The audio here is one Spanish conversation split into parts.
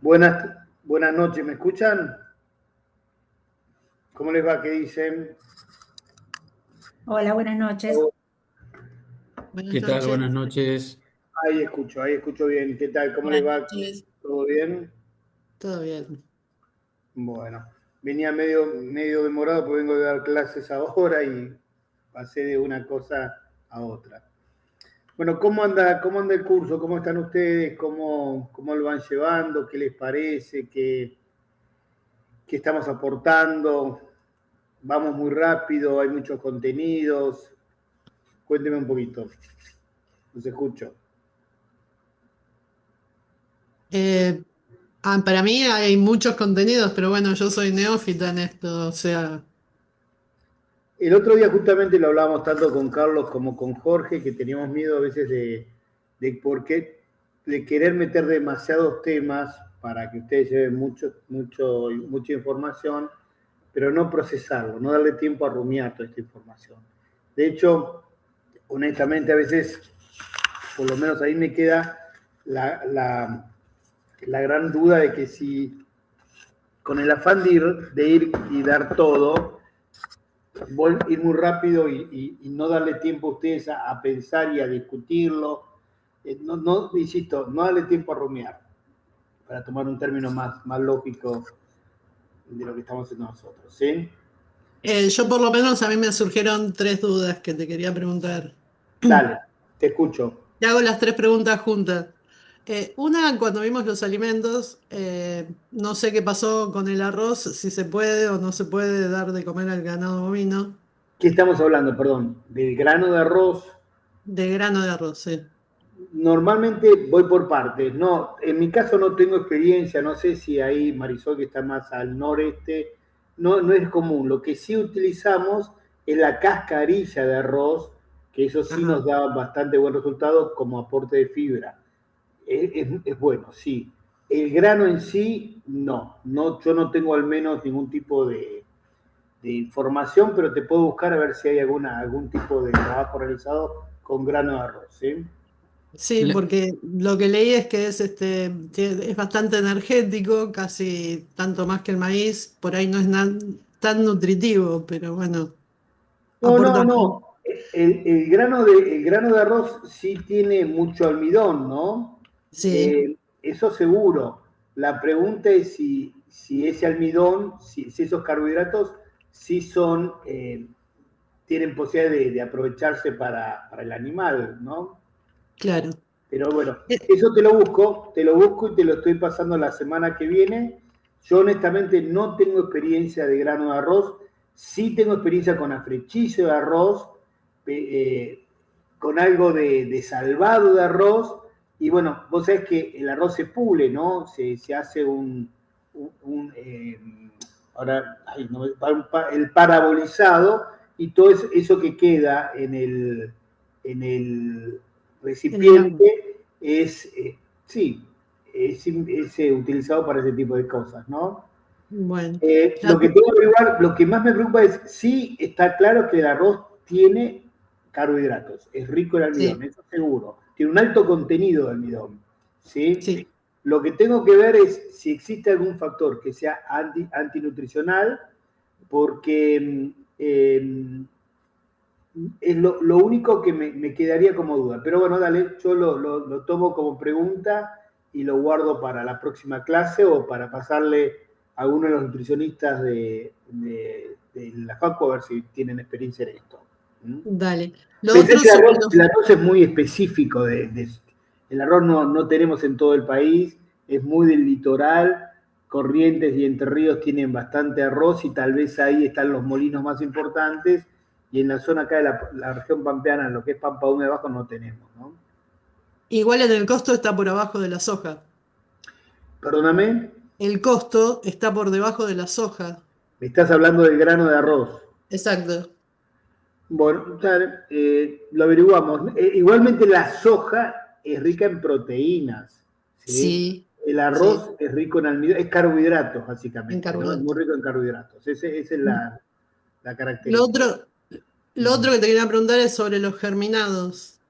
Buenas noches, ¿me escuchan? ¿Cómo les va? ¿Qué dicen? Hola, buenas noches. Oh, Buenas ¿Qué tal? noches. Buenas noches. ahí escucho bien. ¿Qué tal? ¿Cómo les Buenas va? noches. ¿Todo bien? Todo bien. Bueno, venía medio demorado porque vengo de dar clases ahora y pasé de una cosa a otra. Bueno, ¿cómo anda el curso? ¿Cómo están ustedes? ¿Cómo lo van llevando? ¿Qué les parece? ¿Qué estamos aportando? ¿Vamos muy rápido? ¿Hay muchos contenidos? Cuénteme un poquito. Los escucho. Eh, para mí hay muchos contenidos, pero bueno, yo soy neófita en esto, o sea, El otro día justamente lo hablábamos tanto con Carlos como con Jorge, que teníamos miedo a veces de por qué, de querer meter demasiados temas para que ustedes lleven mucha información, pero no procesarlo, no darle tiempo a rumiar toda esta información. De hecho, honestamente, a veces, por lo menos ahí me queda la gran duda de que si con el afán de ir y dar todo, ir muy rápido y no darle tiempo a ustedes a pensar y a discutirlo. No, insisto, no darle tiempo a rumiar, para tomar un término más lógico de lo que estamos haciendo nosotros, ¿sí? yo por lo menos a mí me surgieron tres dudas que te quería preguntar. Dale, te escucho. Te hago las tres preguntas juntas. Una, cuando vimos los alimentos, no sé qué pasó con el arroz, si se puede o no se puede dar de comer al ganado bovino, ¿Qué estamos hablando? Perdón, del grano de arroz. de grano de arroz, sí. Normalmente voy por partes. No, en mi caso no tengo experiencia, no sé si ahí Marisol, que está más al noreste, no es común. Lo que sí utilizamos es la cascarilla de arroz, que eso sí Ajá. nos da bastante buen resultado como aporte de fibra. Es bueno, sí. El grano en sí, no, yo no tengo al menos ningún tipo de información, pero te puedo buscar a ver si hay algún tipo de trabajo realizado con grano de arroz, ¿sí? Sí, La- porque lo que leí es que es bastante energético, casi tanto más que el maíz, por ahí no es tan nutritivo, pero bueno, No, aporta. no, no. El grano de arroz sí tiene mucho almidón, ¿no? Sí, Eso seguro. La pregunta es si ese almidón, si esos carbohidratos, sí tienen posibilidad de aprovecharse para el animal, ¿no? claro. Pero bueno, Eh, eso te lo busco y te lo estoy pasando la semana que viene. Yo honestamente no tengo experiencia de grano de arroz, sí tengo experiencia con afrechillo de arroz, eh, con algo de salvado de arroz, y bueno, vos sabés que el arroz se pule, ¿no? Se hace un ahora, ay, no, el parabolizado, y todo eso que queda en el en el agua. recipiente sí, es utilizado para ese tipo de cosas, ¿no? Bueno, Lo que tengo que averiguar, lo que más me preocupa es si está claro que el arroz tiene carbohidratos, es rico en almidón, sí, eso seguro, tiene un alto contenido de almidón, ¿sí? sí. Lo que tengo que ver es si existe algún factor que sea antinutricional, porque es lo único que me quedaría como duda. Pero bueno, dale, yo lo tomo como pregunta y lo guardo para la próxima clase o para pasarle a alguno de los nutricionistas de la FACU a ver si tienen experiencia en esto. ¿Mm? Dale. Lo Pensé otro que sobre el los... arroz es muy específico. El arroz no tenemos en todo el país, es muy del litoral. Corrientes y Entre Ríos tienen bastante arroz y tal vez ahí están los molinos más importantes. Y en la zona acá de la región pampeana, en lo que es Pampa Húmeda Abajo, no tenemos, ¿no? Igual en el costo está por abajo de la soja. Perdóname, El costo está por debajo de la soja. me estás hablando del grano de arroz. Exacto. Bueno, lo averiguamos. Igualmente la soja es rica en proteínas, ¿sí? Sí, El sí, arroz es rico en almidón, es carbohidratos en básicamente, ¿no? Es muy carbohidratos. rico en carbohidratos. Esa es la Lo característica. otro, lo otro que te quería preguntar es sobre los germinados.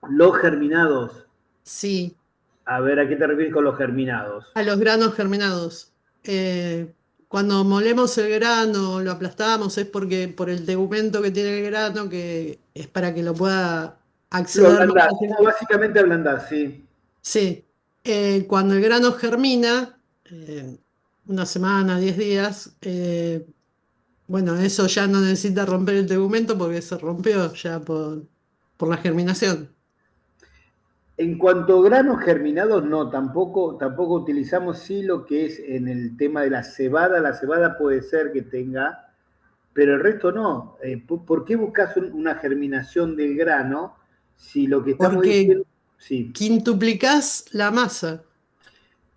Los germinados. Sí. A ver, ¿a qué te refieres con los germinados? A los granos germinados. Cuando molemos el grano, lo aplastamos, es porque por el tegumento que tiene el grano, que es para que lo pueda Lo acceder más ablandás, fácilmente. básicamente ablandás, sí. Sí, cuando el grano germina, una semana, 10 días, bueno, eso ya no necesita romper el tegumento porque se rompió ya por la germinación. En cuanto a granos germinados, no, tampoco utilizamos sí lo que es en el tema de la cebada puede ser que tenga, pero el resto no. ¿Por qué buscas una germinación del grano si lo que estamos Porque diciendo, sí, quintuplicás la masa.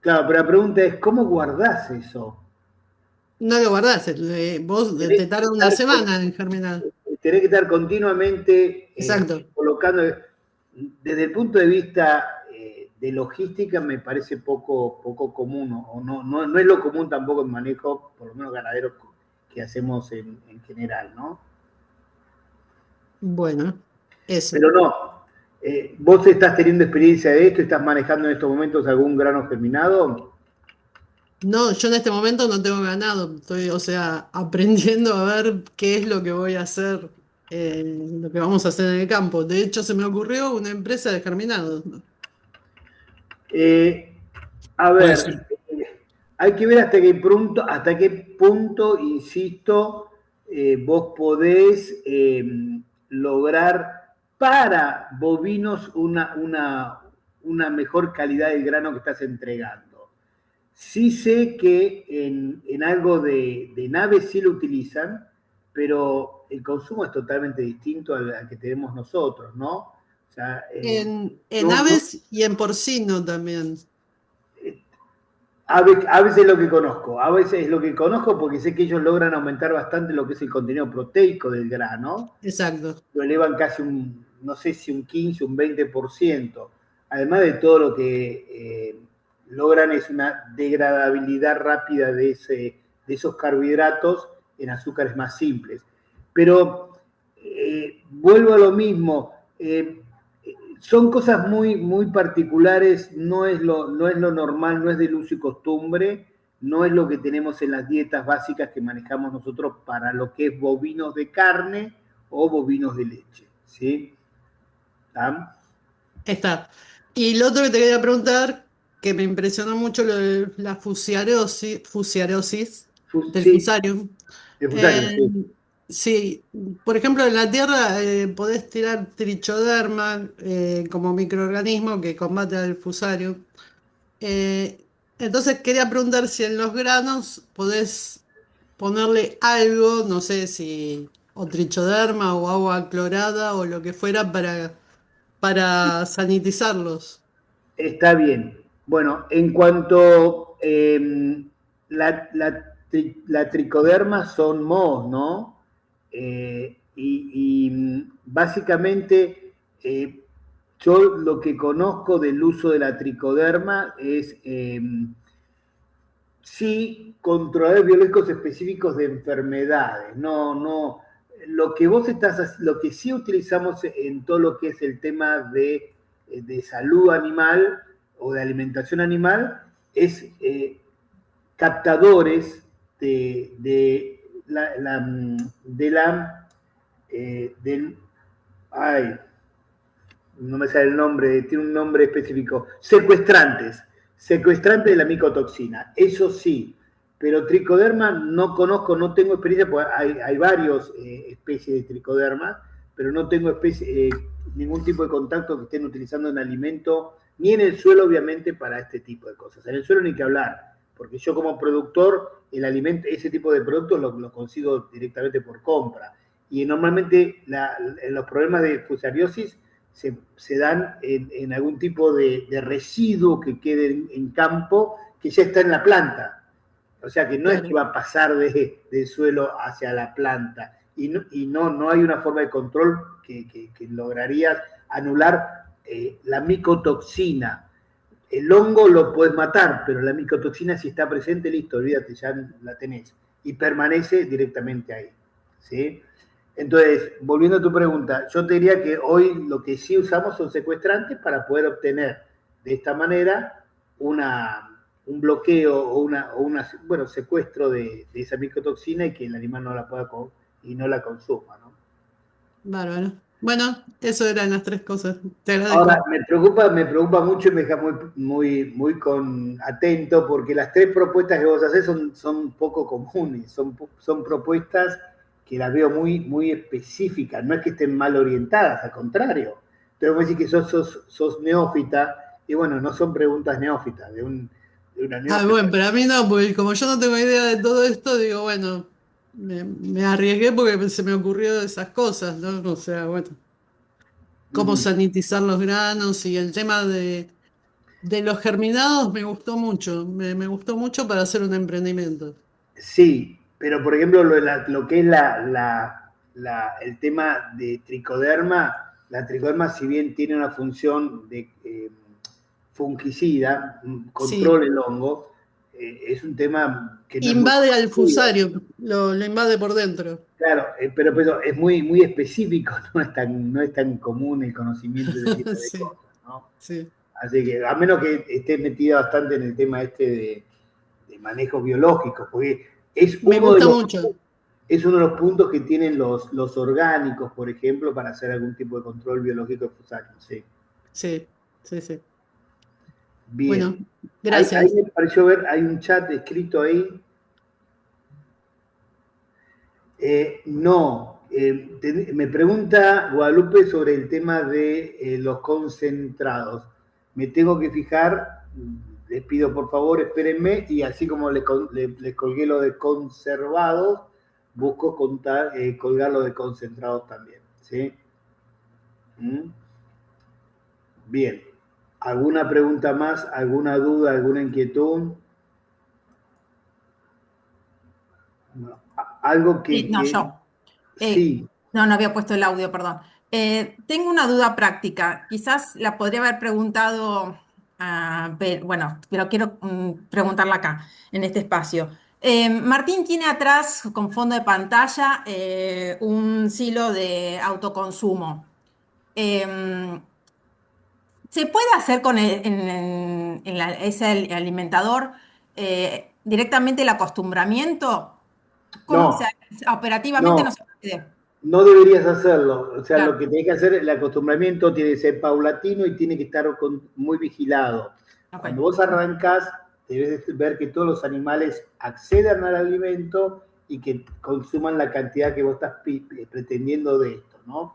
claro, pero la pregunta es, ¿cómo guardás eso? No lo guardás, vos Tenés te que tarda una estar, semana en germinar. tenés que estar continuamente Exacto. colocando. Desde el punto de vista de logística me parece poco común, o no es lo común tampoco en manejo, por lo menos ganaderos que hacemos en general, ¿no? Bueno, eso. Pero no, vos estás teniendo experiencia de esto, estás manejando en estos momentos algún grano germinado. No, yo en este momento no tengo ganado, estoy, o sea, aprendiendo a ver qué es lo que voy a hacer, lo que vamos a hacer en el campo. De hecho, se me ocurrió una empresa de germinados, ¿no? Eh, a puede ver, ser. hay que ver hasta qué punto, insisto, vos podés lograr para bovinos una mejor calidad del grano que estás entregando. Sí sé que en algo de naves sí lo utilizan, pero el consumo es totalmente distinto al que tenemos nosotros, ¿no? O sea, En no, aves y en porcino también. aves es lo que conozco, aves es lo que conozco porque sé que ellos logran aumentar bastante lo que es el contenido proteico del grano, Exacto. lo elevan casi no sé si un 15, un 20%, además de todo lo que logran es una degradabilidad rápida de esos carbohidratos en azúcares más simples. Pero vuelvo a lo mismo, son cosas muy particulares, no es lo normal, no es de uso y costumbre, no es lo que tenemos en las dietas básicas que manejamos nosotros para lo que es bovinos de carne o bovinos de leche. ¿Sí? ¿Tá? Está. Y lo otro que te quería preguntar, que me impresionó mucho lo de la fusiarosis del Sí, fusarium. el fusario, Eh, sí. sí, por ejemplo, en la tierra podés tirar trichoderma como microorganismo que combate al fusarium. Entonces quería preguntar si en los granos podés ponerle algo, no sé si o trichoderma o agua clorada o lo que fuera para sanitizarlos. Está bien. Bueno, en cuanto la tricoderma son mohos, ¿no? Básicamente yo lo que conozco del uso de la tricoderma es sí controladores biológicos específicos de enfermedades. Lo que sí utilizamos en todo lo que es el tema de salud animal o de alimentación animal es captadores de la del ay, no me sale el nombre, tiene un nombre específico, secuestrantes de la micotoxina, eso sí, pero tricoderma no conozco, no tengo experiencia, porque hay varios especies de tricoderma, pero no tengo ningún tipo de contacto que estén utilizando en alimento, ni en el suelo, obviamente, para este tipo de cosas. En el suelo ni que hablar, porque yo como productor, el alimento, ese tipo de productos lo consigo directamente por compra. Y normalmente los problemas de fusariosis se dan en algún tipo de residuo que quede en campo que ya está en la planta. O sea que no es que Claro. va a pasar del suelo hacia la planta. No hay una forma de control que lograrías anular la micotoxina. El hongo lo puedes matar, pero la micotoxina si está presente, listo, olvídate, ya la tenés. Y permanece directamente ahí. ¿Sí? Entonces, volviendo a tu pregunta, yo te diría que hoy lo que sí usamos son secuestrantes para poder obtener de esta manera un bloqueo o bueno, secuestro de esa micotoxina y que el animal no la pueda y no la consuma, ¿no? Bárbaro. Bueno, eso eran las 3 cosas. Te agradezco. Ahora, me preocupa mucho y me deja muy atento porque las 3 propuestas que vos hacés son poco comunes, son propuestas que las veo muy específicas, no es que estén mal orientadas, al contrario. Pero vos decís que sos neófita y bueno, no son preguntas neófitas, de una neófita. Bueno, pero a mí no, porque como yo no tengo idea de todo esto, digo, bueno, me arriesgué porque se me ocurrió esas cosas, ¿no? O sea, bueno, cómo sanitizar los granos y el tema de los germinados me gustó mucho, me gustó mucho para hacer un emprendimiento. Sí, pero por ejemplo lo que es el tema de tricoderma, la tricoderma si bien tiene una función de fungicida, controla Sí, el hongo, es un tema que no es muy invade al conocido. fusario, lo invade por dentro. Claro, pero es muy específico, no es tan común el conocimiento de ese tipo de Sí, cosas, ¿no? sí. Así que, a menos que estés metida bastante en el tema de manejos biológicos, porque es Me uno de gusta los mucho. es uno de los puntos que tienen los orgánicos, por ejemplo, para hacer algún tipo de control biológico de fusario. Sí. Sí, sí, sí. Bueno, Bien. Ahí gracias. me pareció ver, hay un chat escrito ahí. No. Me pregunta Guadalupe sobre el tema de los concentrados. Me tengo que fijar, les pido por favor, espérenme, y así como les colgué lo de conservados, busco colgar lo de concentrados también. ¿Sí? ¿Mm? Bien. ¿Alguna pregunta más? ¿Alguna duda? ¿Alguna inquietud? No. Algo Sí, no, yo. Eh, sí. no había puesto el audio, perdón. Tengo una duda práctica. Quizás la podría haber preguntado, bueno, pero quiero preguntarla acá, en este espacio. Martín tiene atrás, con fondo de pantalla, un silo de autoconsumo. Eh, ¿Se puede hacer con ese alimentador directamente el acostumbramiento? ¿Cómo se No, hace? Operativamente no no. se puede. No deberías hacerlo. O sea, lo Claro, que tenés que hacer, el acostumbramiento tiene que ser paulatino y tiene que estar muy vigilado. Cuando ok. vos arrancás, debes ver que todos los animales accedan al alimento y que consuman la cantidad que vos estás pretendiendo de esto, ¿no?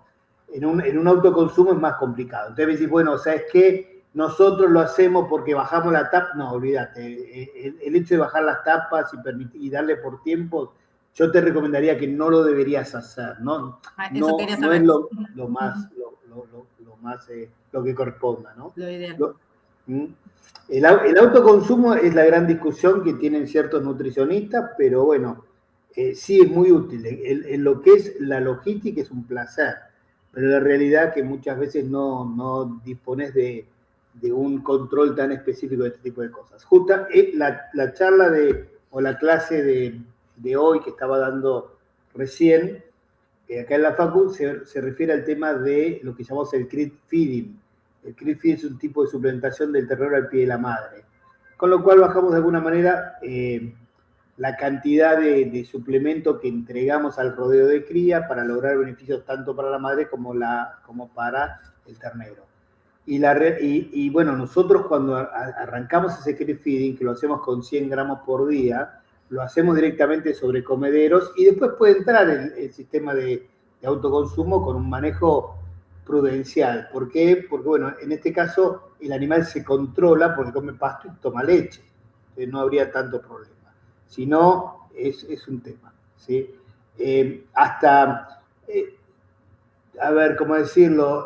En un autoconsumo es más complicado. Entonces decís, bueno, ¿sabes qué? Nosotros lo hacemos porque bajamos la tapa. No, olvídate. El hecho de bajar las tapas y darle por tiempo, yo te recomendaría que no lo deberías hacer, ¿no? Eso quería No es saber. lo más, lo más, lo que corresponda, ¿no? Lo ideal. Lo- ¿Mm? El autoconsumo es la gran discusión que tienen ciertos nutricionistas, pero bueno, sí es muy útil. En lo que es la logística es un placer, pero la realidad que muchas veces no dispones de un control tan específico de este tipo de cosas. Justa la charla o la clase de hoy que estaba dando recién, acá en la Facu, se refiere al tema de lo que llamamos el creep feeding. El creep feeding es un tipo de suplementación del terror al pie de la madre. Con lo cual bajamos de alguna manera la cantidad de suplemento que entregamos al rodeo de cría para lograr beneficios tanto para la madre como para el ternero. Y bueno, nosotros cuando arrancamos ese creep feeding, que lo hacemos con 100 gramos por día, lo hacemos directamente sobre comederos y después puede entrar el sistema de autoconsumo con un manejo prudencial. ¿Por qué? Porque bueno, en este caso el animal se controla porque come pasto y toma leche. Entonces no habría tanto problema. Si no, es un tema. ¿Sí? Hasta a ver, ¿cómo decirlo?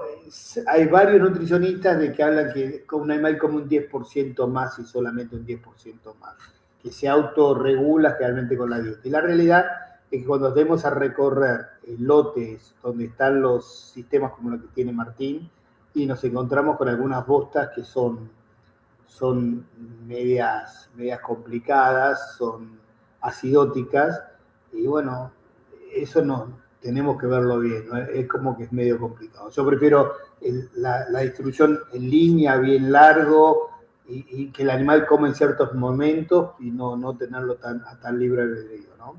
Hay varios nutricionistas de que hablan que un animal come un 10% más y solamente un 10% más, que se autorregula generalmente con la dieta. Y la realidad es que cuando tenemos a recorrer lotes donde están los sistemas como lo que tiene Martín, y nos encontramos con algunas bostas que son medias complicadas, son acidóticas, y bueno, eso tenemos que verlo bien, ¿no? Es como que es medio complicado. Yo prefiero la distribución en línea, bien largo, y que el animal coma en ciertos momentos y no tenerlo tan libre albedrío, ¿no?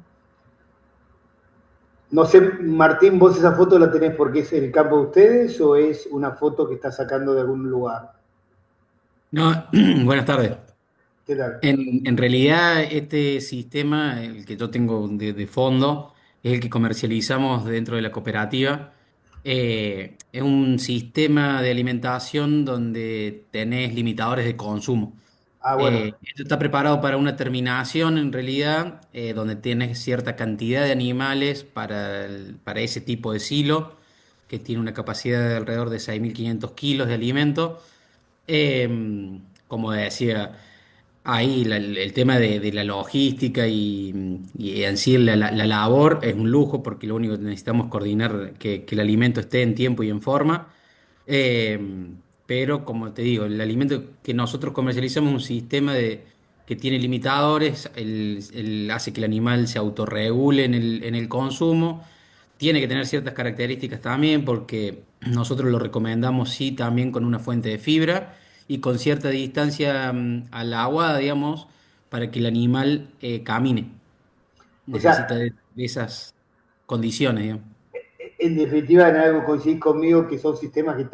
No sé, Martín, ¿vos esa foto la tenés porque es el campo de ustedes o es una foto que está sacando de algún lugar? No, buenas tardes. ¿Qué tal? En realidad, este sistema, el que yo tengo de fondo, es el que comercializamos dentro de la cooperativa. Es un sistema de alimentación donde tenés limitadores de consumo. Ah, bueno, Esto está preparado para una terminación, en realidad, donde tienes cierta cantidad de animales para ese tipo de silo, que tiene una capacidad de alrededor de 6.500 kilos de alimento. Como decía, ahí el tema de la logística y en sí la labor es un lujo porque lo único que necesitamos es coordinar que el alimento esté en tiempo y en forma. Eh, pero como te digo, el alimento que nosotros comercializamos es un sistema que tiene limitadores, hace que el animal se autorregule en el consumo. Tiene que tener ciertas características también porque nosotros lo recomendamos sí también con una fuente de fibra y con cierta distancia al agua, digamos, para que el animal camine. o Necesita sea, de esas condiciones, digamos. en definitiva, en algo coincidís conmigo que son sistemas que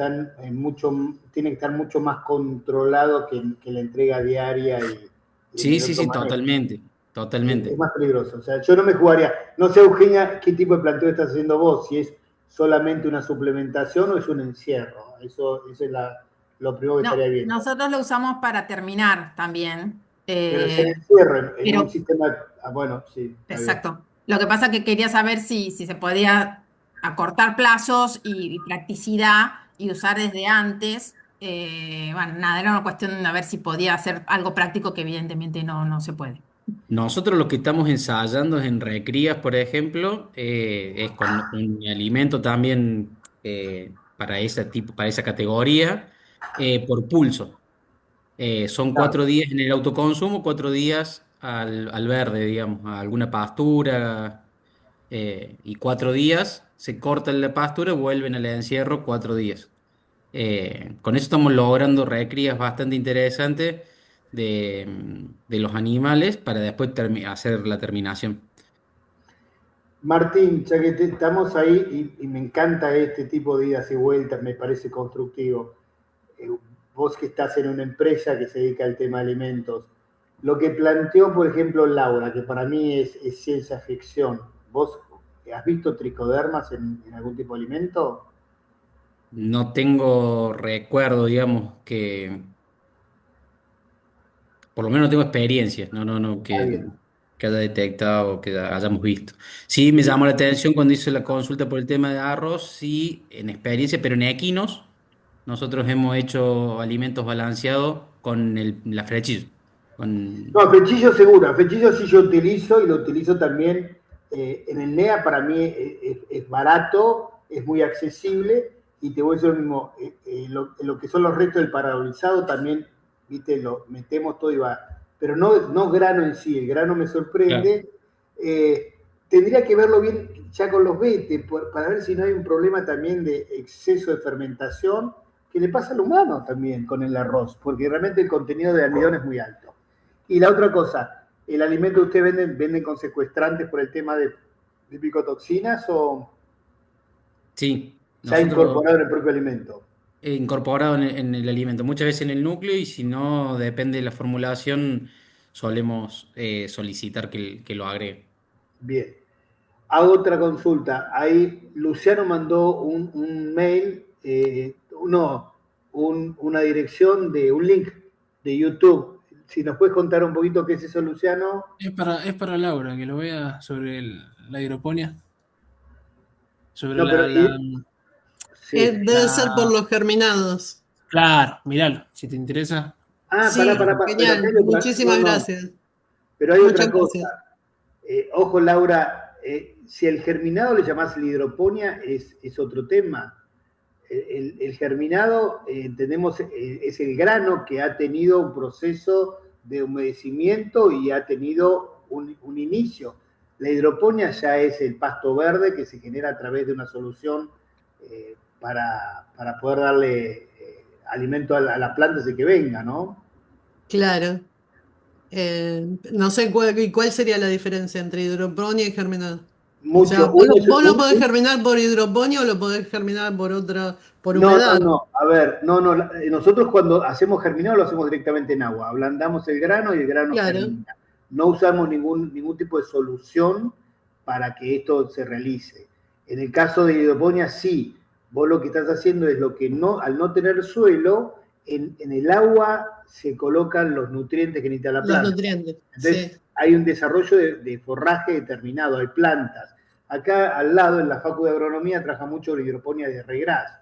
tienen que estar mucho más controlados que la entrega diaria y en Sí, el sí, otro sí, manejo. totalmente, Es totalmente. más peligroso. O sea, yo no me jugaría. No sé, Eugenia, qué tipo de planteo estás haciendo vos, si es solamente una suplementación o es un encierro. Eso es lo primero que No, estaría viendo. nosotros lo usamos para terminar también. Pero es el encierro en un Pero sistema. Ah, bueno, sí, está bien. exacto. Lo que pasa es que quería saber si se podía acortar plazos y practicidad y usar desde antes. Bueno, nada, era una cuestión de ver si podía hacer algo práctico que evidentemente no se puede. Nosotros lo que estamos ensayando es en recrías, por ejemplo, es con un alimento también para ese tipo, para esa categoría, por pulso. Son Claro. 4 días en el autoconsumo, 4 días al verde, digamos, a alguna pastura, y 4 días se corta la pastura, vuelven al encierro 4 días. Con eso estamos logrando recrías bastante interesantes de los animales para después hacer la terminación. Martín, ya que estamos ahí y me encanta este tipo de idas y vueltas, me parece constructivo. Eh, Vos que estás en una empresa que se dedica al tema de alimentos, lo que planteó, por ejemplo, Laura, que para mí es ciencia ficción, ¿vos has visto tricodermas en algún tipo de alimento? No tengo recuerdo, digamos, que por lo menos no tengo experiencia, no, Está bien. que haya detectado, que hayamos visto. Sí, me llamó la atención cuando hice la consulta por el tema de arroz, sí, en experiencia, pero en equinos, nosotros hemos hecho alimentos balanceados con la frechillo. No, Con... fechillo seguro, fechillo sí yo utilizo y lo utilizo también en el NEA, para mí es barato, es muy accesible y te voy a decir lo mismo, lo que son los restos del parabolizado también, viste, lo metemos todo y va, pero no grano en sí, el grano me Claro, sorprende. Eh, Tendría que verlo bien ya con los vetes para ver si no hay un problema también de exceso de fermentación que le pasa al humano también con el arroz, porque realmente el contenido de almidón es muy alto. Y la otra cosa, ¿el alimento que ustedes venden con secuestrantes por el tema de picotoxinas o sí, ya nosotros incorporado en el propio alimento? incorporado en el alimento, muchas veces en el núcleo y si no, depende de la formulación, solemos solicitar que lo agregue. Bien. Hago otra consulta. Ahí Luciano mandó un mail, una dirección de un link de YouTube. Si nos puedes contar un poquito qué es eso, Luciano. Es para Laura, que lo vea sobre la hidroponía, sobre No, pero sí. Debe ser por la- los germinados. Claro, míralo, si te interesa. Ah, Sí, pero acá genial. hay otra. No, Muchísimas no. gracias. Pero hay Muchas otra cosa. gracias. Ojo, Laura, si el germinado le llamás la hidroponía, es otro tema. El germinado, entendemos, es el grano que ha tenido un proceso de humedecimiento y ha tenido un inicio. La hidroponía ya es el pasto verde que se genera a través de una solución para poder darle alimento a la planta desde que venga, ¿no? Claro. No sé cuál sería la diferencia entre hidroponía y germinado. O sea, Mucho. vos lo podés germinar por hidroponía o lo podés germinar por No, humedad. A ver, nosotros cuando hacemos germinado lo hacemos directamente en agua. Ablandamos el grano y el grano Claro, germina. No usamos ningún tipo de solución para que esto se realice. En el caso de hidroponía, sí. Vos lo que estás haciendo es lo que al no tener suelo, en el agua se colocan los nutrientes que necesita la los planta. nutrientes, sí. Entonces, hay un desarrollo de forraje determinado, hay plantas. Acá al lado, en la Facu de Agronomía, trabaja mucho la hidroponía de regras.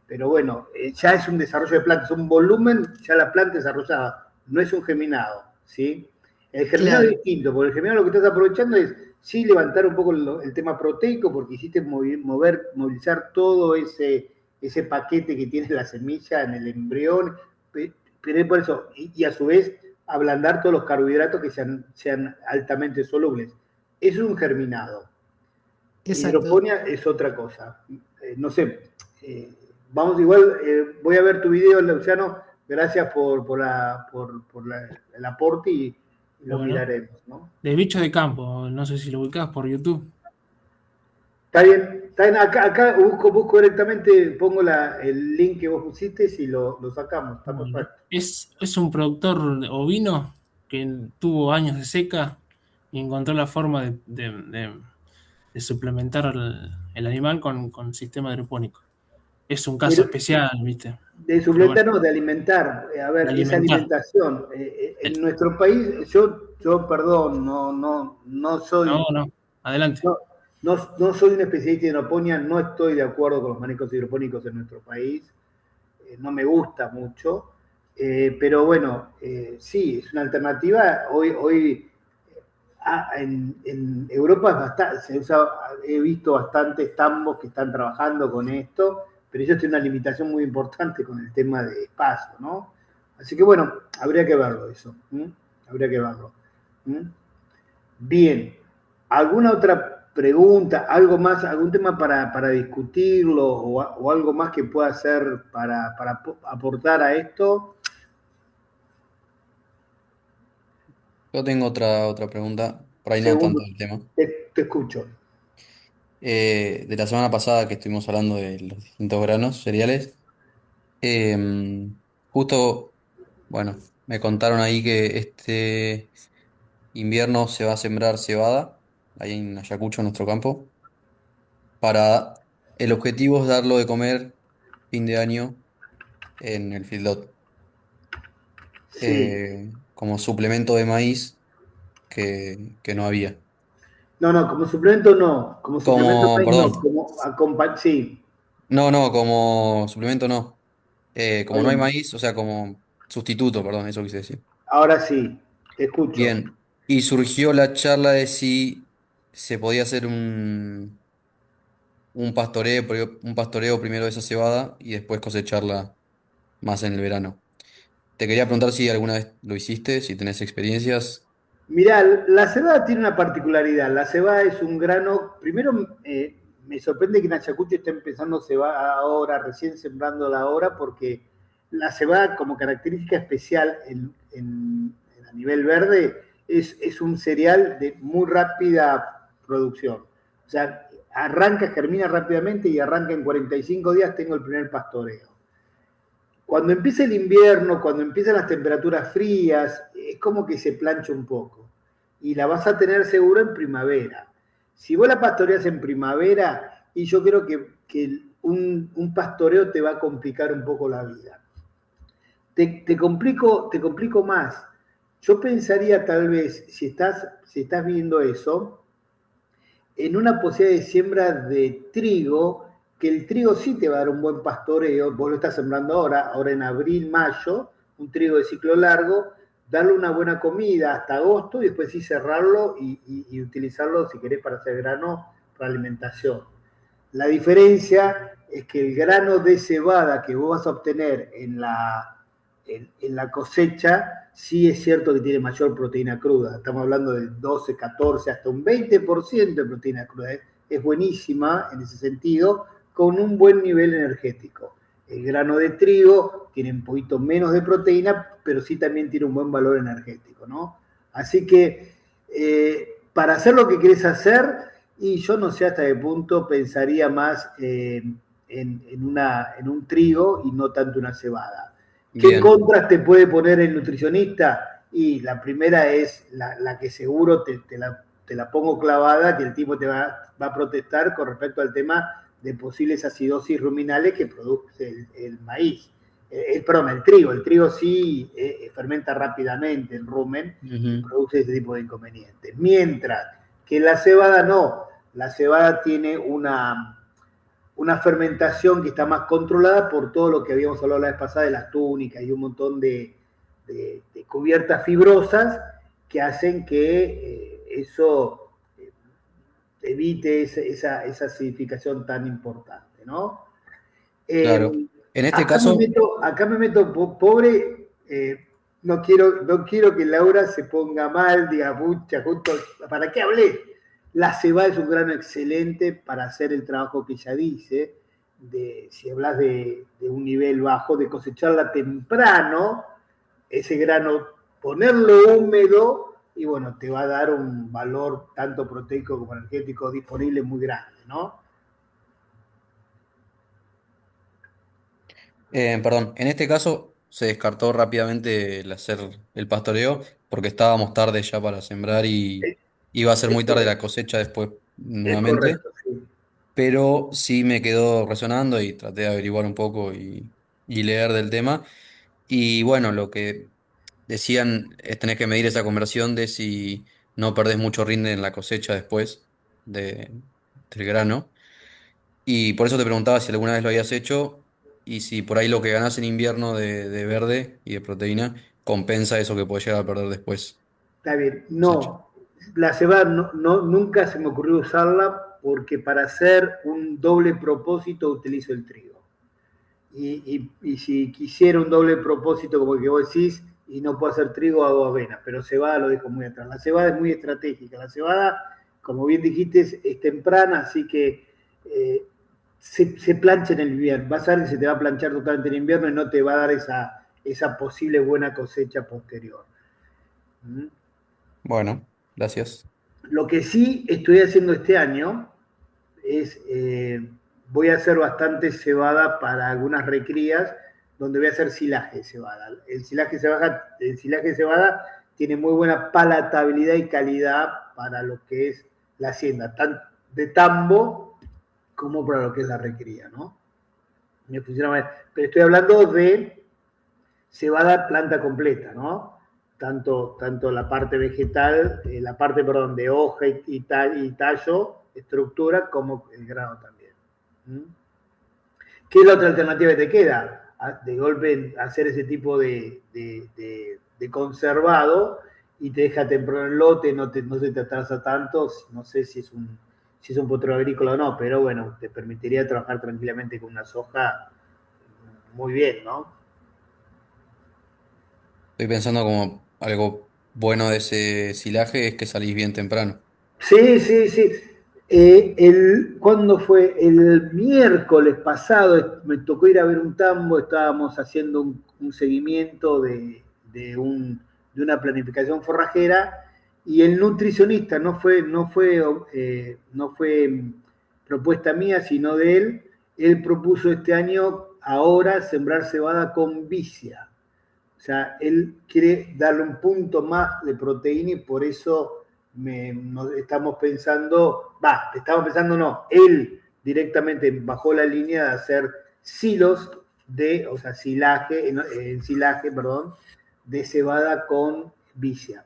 Pero bueno, ya es un desarrollo de plantas, un volumen, ya la planta desarrollada, no es un germinado, ¿sí? El germinado Claro, es distinto, porque el germinado lo que estás aprovechando es, sí, levantar un poco el tema proteico, porque hiciste movilizar todo ese paquete que tiene la semilla en el embrión, pero es por eso, y a su vez ablandar todos los carbohidratos que sean altamente solubles. Eso es un germinado. exacto. Hidroponía es otra cosa. No sé, vamos igual, voy a ver tu video, Luciano, gracias por el aporte y lo Bueno, miraremos, ¿no? de bichos de campo, no sé si lo ubicás por YouTube. Está bien, acá busco directamente, pongo el link que vos pusiste y lo sacamos, está Bueno, perfecto. es un productor ovino que tuvo años de seca y encontró la forma de suplementar el animal con sistema hidropónico. Es un caso Pero especial, ¿viste? de Pero bueno, suplementar, no, de alimentar. A de ver, esa alimentar. alimentación. En El- nuestro país, perdón, no no, soy. no, adelante. No, no soy un especialista en hidroponía, no estoy de acuerdo con los manejos hidropónicos en nuestro país, no me gusta mucho, pero bueno, sí, es una alternativa. Hoy en Europa es bastante, se usa, he visto bastantes tambos que están trabajando con esto, pero ellos tienen una limitación muy importante con el tema de espacio, ¿no? Así que bueno, habría que verlo eso, ¿m? Habría que verlo. ¿M? Bien, ¿alguna otra pregunta, algo más, algún tema para discutirlo o algo más que pueda hacer para aportar a esto? Yo tengo otra pregunta, por ahí no tanto Segundo, del tema. te escucho. De la semana pasada que estuvimos hablando de los distintos granos cereales, justo, bueno, me contaron ahí que este invierno se va a sembrar cebada, ahí en Ayacucho, en nuestro campo, para el objetivo es darlo de comer fin de año en el feedlot, Sí. como suplemento de maíz que no había. No, como suplemento no, como suplemento Como, maíz no, perdón, como acompañante, sí, no, como suplemento no. está Como no hay bien. maíz, o sea, como sustituto, perdón, eso quise decir. Ahora sí, te escucho. Bien, y surgió la charla de si se podía hacer un pastoreo primero de esa cebada y después cosecharla más en el verano. Te quería preguntar si alguna vez lo hiciste, si tenés experiencias. Mirá, la cebada tiene una particularidad. La cebada es un grano, primero me sorprende que en Ayacucho esté empezando cebada ahora, recién sembrándola ahora, porque la cebada como característica especial a nivel verde es un cereal de muy rápida producción. O sea, arranca, germina rápidamente y arranca en 45 días, tengo el primer pastoreo. Cuando empieza el invierno, cuando empiezan las temperaturas frías, es como que se plancha un poco. Y la vas a tener seguro en primavera. Si vos la pastoreas en primavera, y yo creo que un pastoreo te va a complicar un poco la vida. Te complico más. Yo pensaría tal vez, si estás viendo eso, en una posibilidad de siembra de trigo, que el trigo sí te va a dar un buen pastoreo, vos lo estás sembrando ahora en abril, mayo, un trigo de ciclo largo, darle una buena comida hasta agosto y después sí cerrarlo y utilizarlo si querés para hacer grano para alimentación. La diferencia es que el grano de cebada que vos vas a obtener en la cosecha sí es cierto que tiene mayor proteína cruda. Estamos hablando del 12, 14, hasta un 20% de proteína cruda. Es buenísima en ese sentido, con un buen nivel energético. El grano de trigo tiene un poquito menos de proteína, pero sí también tiene un buen valor energético, ¿no? Así que para hacer lo que querés hacer, y yo no sé hasta qué punto pensaría más en un trigo y no tanto una cebada. ¿Qué Bien, contras te puede poner el nutricionista? Y la primera es la que seguro te la pongo clavada, que el tipo te va a protestar con respecto al tema de posibles acidosis ruminales que produce el maíz. Perdón, el trigo. El trigo sí fermenta rápidamente el rumen y ujú, produce ese tipo de inconvenientes. Mientras que la cebada no. La cebada tiene una fermentación que está más controlada por todo lo que habíamos hablado la vez pasada de las túnicas y un montón de cubiertas fibrosas que hacen que eso evite esa acidificación tan importante, ¿no? claro. En este Acá caso, me meto pobre, no quiero que Laura se ponga mal, diga, pucha, justo, ¿para qué hablé? La cebada es un grano excelente para hacer el trabajo que ella dice, si hablas de un nivel bajo, de cosecharla temprano, ese grano, ponerlo húmedo, y bueno, te va a dar un valor tanto proteico como energético disponible muy grande, ¿no? perdón, en este caso se descartó rápidamente el hacer el pastoreo porque estábamos tarde ya para sembrar y Es, iba a ser es muy tarde la correcto, cosecha después es nuevamente, correcto, sí. pero sí me quedó resonando y traté de averiguar un poco y leer del tema. Y bueno, lo que decían es tener que medir esa conversión de si no perdés mucho rinde en la cosecha después del grano. Y por eso te preguntaba si alguna vez lo habías hecho y si por ahí lo que ganás en invierno de verde y de proteína compensa eso que podés llegar a perder después. Está bien. Cosecha. No, la cebada nunca se me ocurrió usarla porque para hacer un doble propósito utilizo el trigo. Y si quisiera un doble propósito, como el que vos decís, y no puedo hacer trigo, hago avena, pero cebada lo dejo muy atrás. La cebada es muy estratégica. La cebada, como bien dijiste, es temprana, así que se plancha en el invierno. Vas a ver que se te va a planchar totalmente en invierno y no te va a dar esa posible buena cosecha posterior. ¿Mm? Bueno, gracias. Lo que sí estoy haciendo este año es, voy a hacer bastante cebada para algunas recrías, donde voy a hacer silaje de cebada. El silaje de cebada tiene muy buena palatabilidad y calidad para lo que es la hacienda, tanto de tambo como para lo que es la recría, ¿no? Me funciona mal. Pero estoy hablando de cebada planta completa, ¿no? Tanto la parte vegetal, la parte, perdón, de hoja y tallo, estructura, como el grano también. ¿Mm? ¿Qué es la otra alternativa que te queda? De golpe hacer ese tipo de conservado y te deja temprano el lote, no se te atrasa tanto, no sé si es un potrero agrícola o no, pero bueno, te permitiría trabajar tranquilamente con una soja muy bien, ¿no? Estoy pensando como algo bueno de ese silaje es que salís bien temprano. Sí, sí, sí. ¿Cuándo fue? El miércoles pasado me tocó ir a ver un tambo, estábamos haciendo un seguimiento de una planificación forrajera y el nutricionista no fue propuesta mía, sino de él. Él propuso este año ahora sembrar cebada con vicia. O sea, él quiere darle un punto más de proteína y por eso estamos pensando, no, él directamente bajó la línea de hacer silos o sea, silaje, perdón, de cebada con vicia.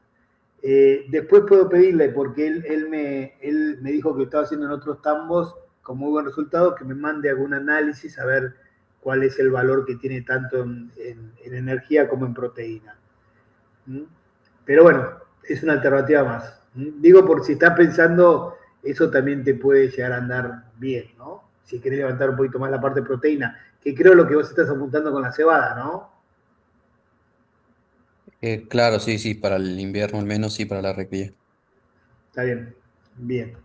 Después puedo pedirle, porque él me dijo que estaba haciendo en otros tambos con muy buen resultado, que me mande algún análisis a ver cuál es el valor que tiene tanto en energía como en proteína. ¿Mm? Pero bueno, es una alternativa más. Digo, por si estás pensando, eso también te puede llegar a andar bien, ¿no? Si querés levantar un poquito más la parte de proteína, que creo lo que vos estás apuntando con la cebada, ¿no? Claro, sí, sí, para el invierno al menos, sí, para la recría. Está bien, bien,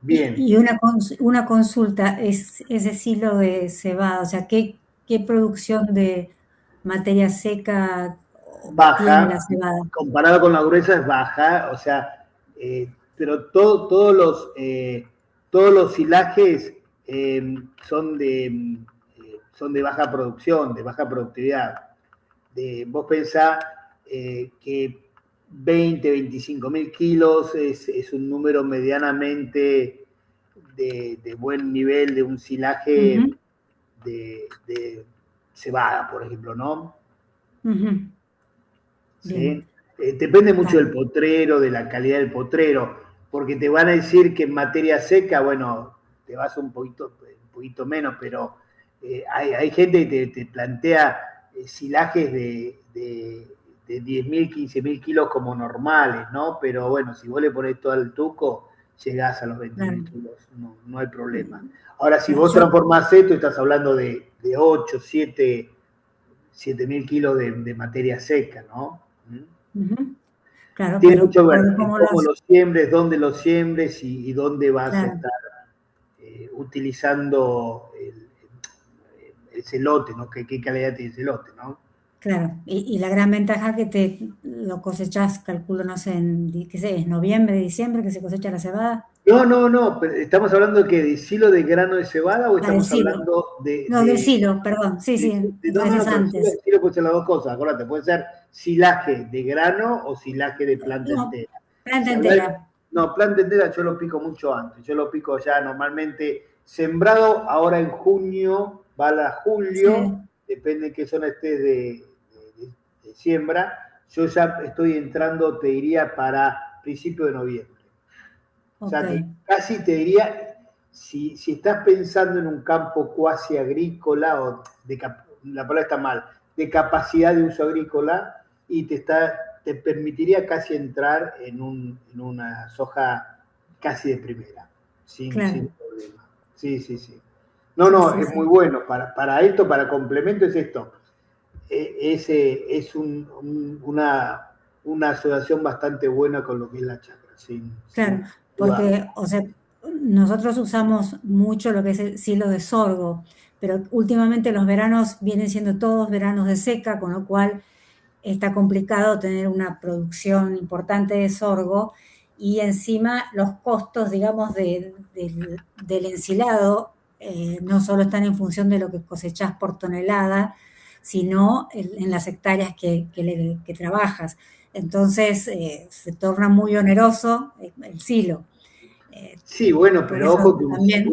Y, bien. y una consulta, es ese silo de cebada, o sea, ¿qué producción de materia seca tiene la Baja, cebada? comparado con la gruesa es baja, o sea, pero todos los silajes son de baja producción, de baja productividad. Vos pensás que 25.000 kilos es un número medianamente de buen nivel de un silaje Ujú, de cebada, por ejemplo, ¿no? ujú. ¿Sí? Bien, Depende mucho está, del potrero, de la calidad del potrero, porque te van a decir que en materia seca, bueno, te vas un poquito menos, pero hay gente que te plantea silajes de 10.000, 15.000 kilos como normales, ¿no? Pero bueno, si vos le pones todo al tuco, llegás a los 20.000 claro. kilos, no hay problema. Ahora, si Claro, vos transformás esto, estás hablando de 8, 7.000 kilos de materia seca, ¿no? ujú, claro, Tiene pero mucho que ver por en cómo cómo lo siembres, dónde lo siembres y dónde vas a claro, estar utilizando el celote, ¿no? ¿Qué calidad tiene el celote, ¿no? claro. Y la gran ventaja que te lo cosechás, calculo, no sé, qué sé, es noviembre, diciembre que se cosecha la cebada. No, pero ¿estamos hablando de silo de grano de cebada o Ah, del estamos silo. hablando No, del silo, perdón. Sí, sí, no, entonces es pero antes. silo puede ser las dos cosas, acuérdate, puede ser silaje de grano o silaje de planta No, entera. planta Si habláis, entera. no, planta entera yo lo pico mucho antes, yo lo pico ya normalmente sembrado, ahora en junio, va a julio, Sí, depende de qué zona estés de siembra, yo ya estoy entrando, te diría, para principio de noviembre. O ok, sea que casi te diría, si estás pensando en un campo cuasi agrícola, la palabra está mal, de capacidad de uso agrícola, y te permitiría casi entrar en una soja casi de primera, sin claro. problema. Sí, sí, sí. Sí, No, sí, es muy sí. bueno. Para esto, para complemento, es esto. Es una asociación bastante buena con lo que es la chacra, sin Claro, dudarlo. porque, o sea, nosotros usamos mucho lo que es el silo de sorgo, pero últimamente los veranos vienen siendo todos veranos de seca, con lo cual está complicado tener una producción importante de sorgo y encima los costos, digamos, del ensilado no solo están en función de lo que cosechás por tonelada, sino en las hectáreas que trabajas. Entonces se torna muy oneroso el silo. Sí, bueno, Por pero eso ojo que también,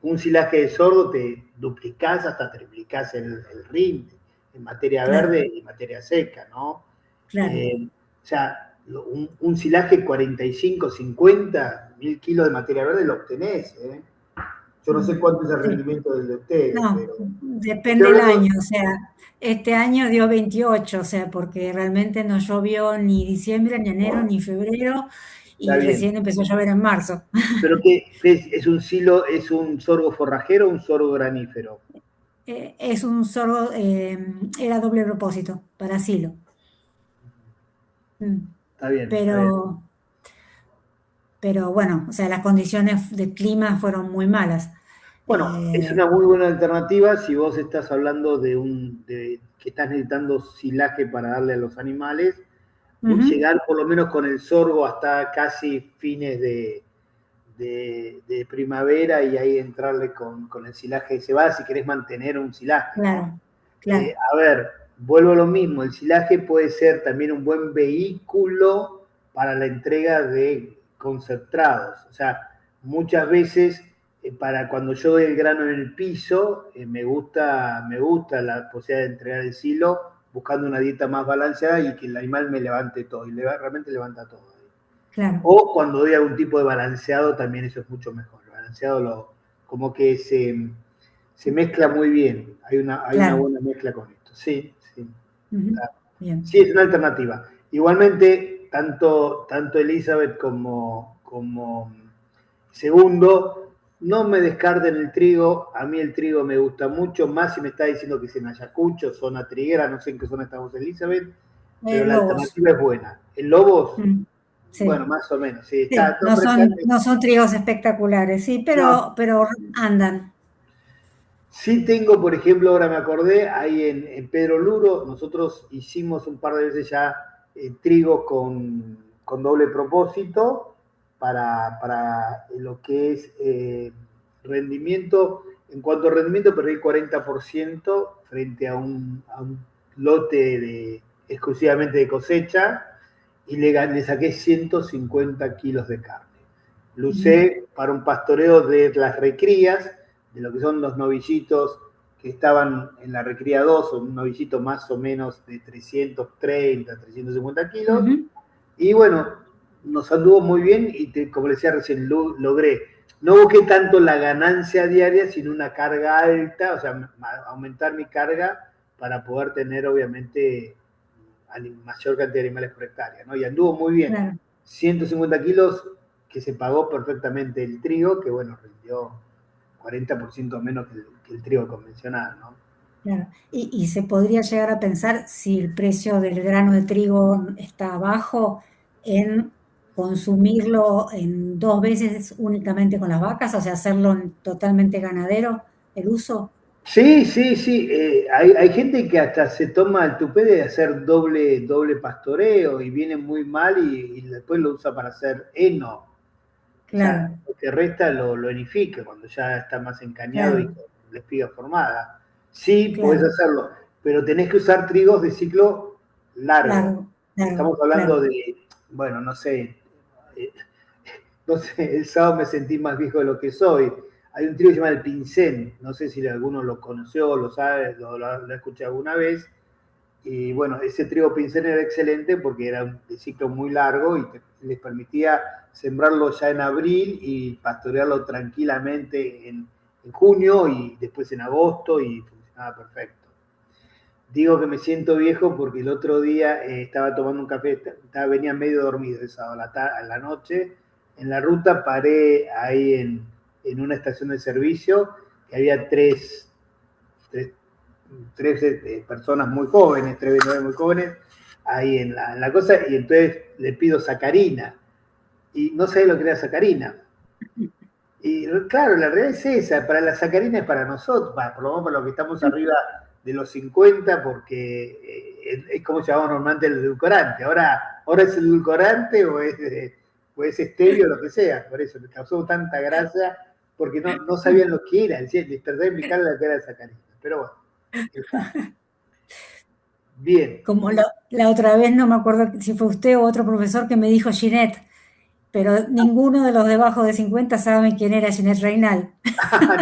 un silaje de sordo te duplicás hasta triplicás el rinde en materia claro, verde y en materia seca, ¿no? claro. O sea, un silaje 45, 50 mil kilos de materia verde lo obtenés, ¿eh? Yo no sé Mm, cuánto es el sí. rendimiento del de ustedes, No, pero estoy depende del hablando, año, o sea, este año dio 28, o sea, porque realmente no llovió ni diciembre, ni enero, ni febrero, está y bien. recién empezó a llover en marzo. Pero ¿qué es un silo, es un sorgo forrajero o un sorgo granífero? Es un sorgo, era doble propósito, para silo. Mm, Está bien, está bien. Pero, pero bueno, o sea, las condiciones de clima fueron muy malas. Bueno, es Eh, una muy buena alternativa si vos estás hablando de que estás necesitando silaje para darle a los animales, ujú, llegar por lo menos con el sorgo hasta casi fines de primavera y ahí entrarle con el silaje de cebada si querés mantener un silaje, ¿no? claro, claro, A ver, vuelvo a lo mismo, el silaje puede ser también un buen vehículo para la entrega de concentrados. O sea, muchas veces para cuando yo doy el grano en el piso, me gusta la posibilidad de entregar el silo buscando una dieta más balanceada y que el animal me levante todo, y realmente levanta todo. claro, O cuando doy algún tipo de balanceado, también eso es mucho mejor. El balanceado como que se mezcla muy bien. Hay una claro. buena mezcla con esto. Sí, sí. Ujú, bien. Sí, es una alternativa. Igualmente, tanto Elizabeth como Segundo, no me descarten el trigo. A mí el trigo me gusta mucho, más si me está diciendo que es en Ayacucho, zona triguera, no sé en qué zona estamos, Elizabeth. pero la lobos. alternativa es buena. ¿El Lobos? Sí. Bueno, más o menos, sí. Sí, Está no son trigos espectaculares, sí, No. pero andan. Sí tengo, por ejemplo, ahora me acordé, ahí en Pedro Luro, nosotros hicimos un par de veces ya trigos con doble propósito para lo que es rendimiento. En cuanto a rendimiento, perdí el 40% frente a un lote exclusivamente de cosecha y le saqué 150 kilos de carne. Lo usé para un pastoreo de las recrías, de lo que son los novillitos que estaban en la recría 2, un novillito más o menos de 330, 350 kilos. Y bueno, nos anduvo muy bien y como decía recién, logré. No busqué tanto la ganancia diaria, sino una carga alta, o sea, aumentar mi carga para poder tener obviamente mayor cantidad de animales por hectárea, ¿no? Y anduvo muy bien. Claro. 150 kilos que se pagó perfectamente el trigo, que bueno, rindió 40% menos que el trigo convencional, ¿no? Claro. Y se podría llegar a pensar, si el precio del grano de trigo está bajo, en consumirlo en 2 veces únicamente con las vacas, o sea, hacerlo totalmente ganadero, el uso. Sí, sí, sí. Hay gente que hasta se toma el tupé de hacer doble pastoreo y viene muy mal y después lo usa para hacer heno. O sea, Claro, lo que resta lo unifica cuando ya está más encañado y claro, con la espiga formada. Sí, podés claro, hacerlo, pero tenés que usar trigos de ciclo largo. largo, claro, Estamos hablando claro. de, bueno, eh, no sé, el sábado me sentí más viejo de lo que soy. Hay un trigo que se llama el Pincén, no sé si alguno lo conoció, lo sabe, lo escuché alguna vez. Y bueno, ese trigo Pincén era excelente porque era de ciclo muy largo y les permitía sembrarlo ya en abril y pastorearlo tranquilamente en junio y después en agosto y funcionaba perfecto. Digo que me siento viejo porque el otro día estaba tomando un café, venía medio dormido esa a la noche. En la ruta paré ahí en una estación de servicio que había tres personas muy jóvenes, tres vendedores muy jóvenes, ahí en la cosa, y entonces le pido sacarina. Y no sé lo que era sacarina. Y claro, la realidad es esa, para la sacarina es para nosotros, por lo menos para los que estamos arriba de los 50, porque es como se llama normalmente el edulcorante. Ahora es edulcorante o es stevia o lo que sea, por eso me causó tanta gracia, porque no sabían lo que era, les traté de explicar lo que era la sacarina. Pero bueno, está. Bien. Como la otra vez, no me acuerdo si fue usted o otro profesor que me dijo Ginette, pero ninguno de los debajo de 50 saben quién era Ginette Reinal.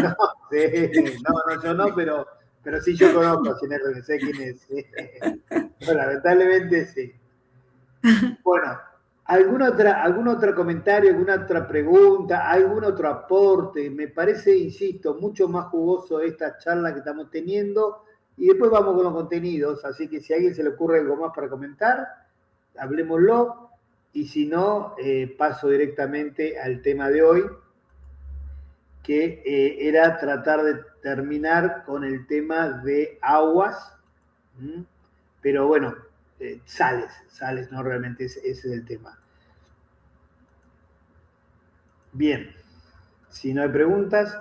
No, sí, no, yo no, pero sí yo conozco a Ginés, sé quién es. Sí. No, lamentablemente sí. Bueno, algún otro comentario, alguna otra pregunta, algún otro aporte? Me parece, insisto, mucho más jugoso esta charla que estamos teniendo y después vamos con los contenidos, así que si a alguien se le ocurre algo más para comentar, hablemoslo y si no, paso directamente al tema de hoy, que era tratar de terminar con el tema de aguas, pero bueno, sales, no realmente ese es el tema. Bien, si no hay preguntas,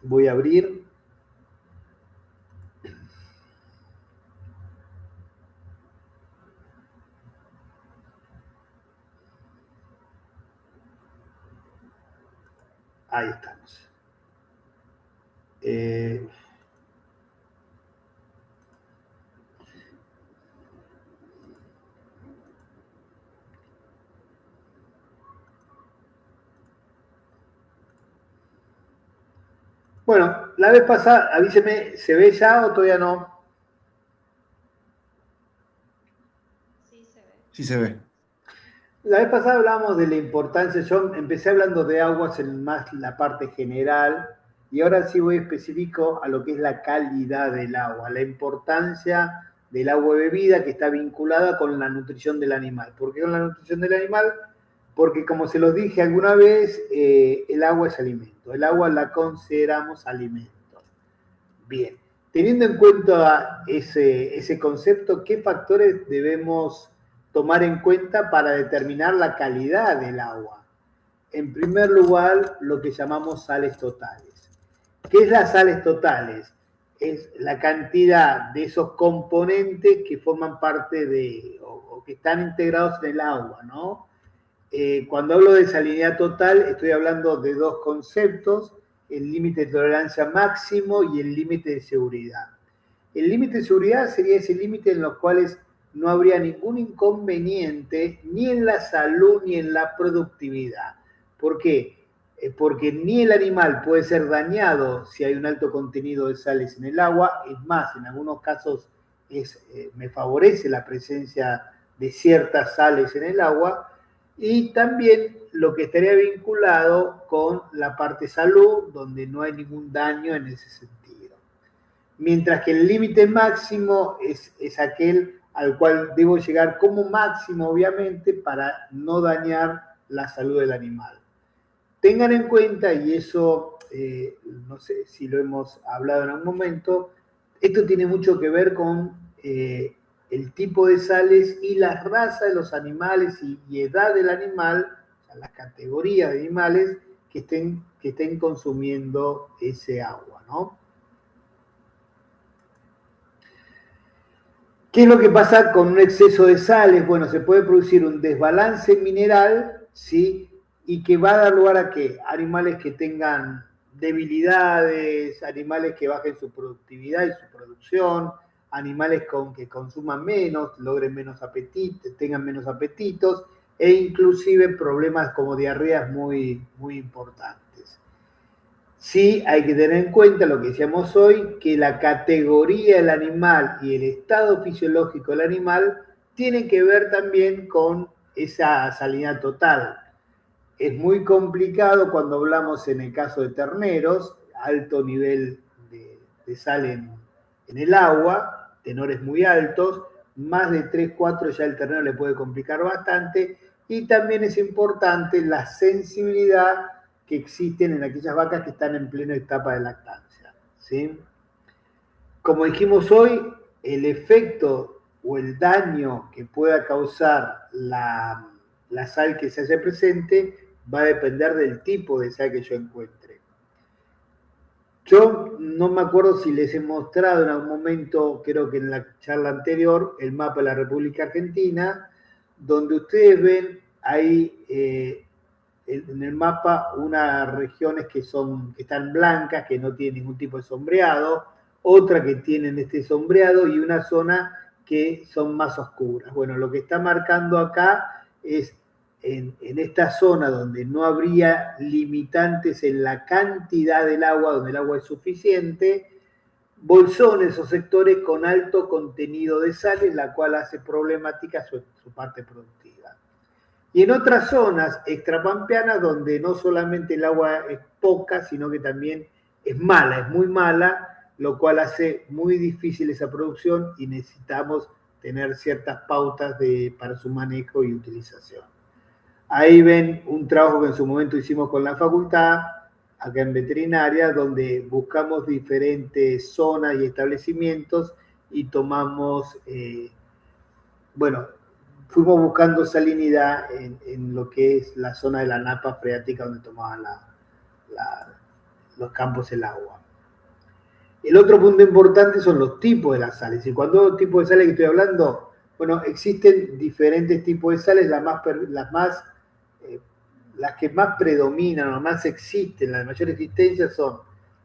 voy a abrir. Ahí estamos. Bueno, la vez pasada, avíseme, ¿se ve ya o todavía no? Sí se ve. La vez pasada hablábamos de la importancia, yo empecé hablando de aguas en más la parte general y ahora sí voy específico a lo que es la calidad del agua, la importancia del agua bebida que está vinculada con la nutrición del animal. ¿Por qué con la nutrición del animal? Porque como se los dije alguna vez, el agua es alimento, el agua la consideramos alimento. Bien, Teniendo en cuenta ese concepto, ¿qué factores debemos tomar en cuenta para determinar la calidad del agua? En primer lugar, lo que llamamos sales totales. ¿Qué es las sales totales? Es la cantidad de esos componentes que forman parte o que están integrados en el agua, ¿no? Cuando hablo de salinidad total, estoy hablando de dos conceptos: el límite de tolerancia máximo y el límite de seguridad. El límite de seguridad sería ese límite en los cuales no habría ningún inconveniente ni en la salud ni en la productividad. ¿Por qué? Porque ni el animal puede ser dañado si hay un alto contenido de sales en el agua. Es más, en algunos casos me favorece la presencia de ciertas sales en el agua. Y también lo que estaría vinculado con la parte salud, donde no hay ningún daño en ese sentido. Mientras que el límite máximo es aquel al cual debo llegar como máximo, obviamente, para no dañar la salud del animal. Tengan en cuenta, y eso no sé si lo hemos hablado en algún momento, esto tiene mucho que ver con el tipo de sales y la raza de los animales y edad del animal, o sea, las categorías de animales que estén consumiendo ese agua, ¿no? ¿Qué es lo que pasa con un exceso de sales? Bueno, se puede producir un desbalance mineral, ¿sí? Y que va a dar lugar a ¿qué? Animales que tengan debilidades, animales que bajen su productividad y su producción, animales que consuman menos, logren menos apetito, tengan menos apetitos, e inclusive problemas como diarreas muy, muy importantes. Sí, hay que tener en cuenta lo que decíamos hoy, que la categoría del animal y el estado fisiológico del animal tienen que ver también con esa salinidad total. Es muy complicado cuando hablamos en el caso de terneros, alto nivel de sal en el agua, tenores muy altos, más de 3, 4 ya el ternero le puede complicar bastante, y también es importante la sensibilidad que existen en aquellas vacas que están en plena etapa de lactancia, ¿sí? Como dijimos hoy, el efecto o el daño que pueda causar la sal que se hace presente va a depender del tipo de sal que yo encuentre. Yo no me acuerdo si les he mostrado en algún momento, creo que en la charla anterior, el mapa de la República Argentina, donde ustedes ven ahí en el mapa unas regiones que están blancas, que no tienen ningún tipo de sombreado, otra que tienen este sombreado y una zona que son más oscuras. Bueno, lo que está marcando acá es en esta zona donde no habría limitantes en la cantidad del agua, donde el agua es suficiente, bolsones o sectores con alto contenido de sales, la cual hace problemática su parte productiva. Y en otras zonas extrapampeanas donde no solamente el agua es poca, sino que también es mala, es muy mala, lo cual hace muy difícil esa producción y necesitamos tener ciertas pautas para su manejo y utilización. Ahí ven un trabajo que en su momento hicimos con la facultad, acá en veterinaria, donde buscamos diferentes zonas y establecimientos y tomamos, fuimos buscando salinidad en lo que es la zona de la napa freática donde tomaban los campos el agua. El otro punto importante son los tipos de las sales. Y cuando hablo de tipos de sales que estoy hablando, bueno, existen diferentes tipos de sales, las que más predominan o más existen, la de mayor existencia son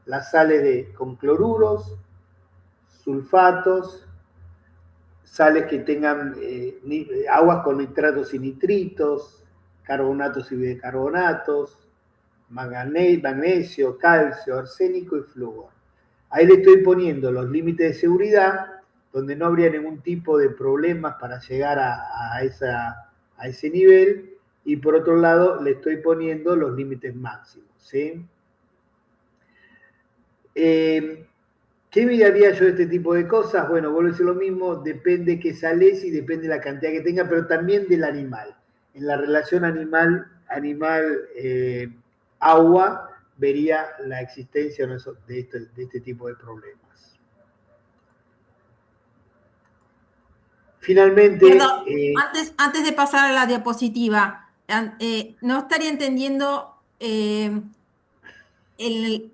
las sales con cloruros, sulfatos, sales que tengan aguas con nitratos y nitritos, carbonatos y bicarbonatos, magnesio, calcio, arsénico y flúor. Ahí le estoy poniendo los límites de seguridad, donde no habría ningún tipo de problemas para llegar a ese nivel, y por otro lado le estoy poniendo los límites máximos, ¿sí? ¿Qué miraría yo de este tipo de cosas? Bueno, vuelvo a decir lo mismo, depende qué sales y depende de la cantidad que tenga, pero también del animal. En la relación animal-agua vería la existencia de este tipo de problemas. finalmente, Perdón, antes de pasar a la diapositiva, no estaría entendiendo,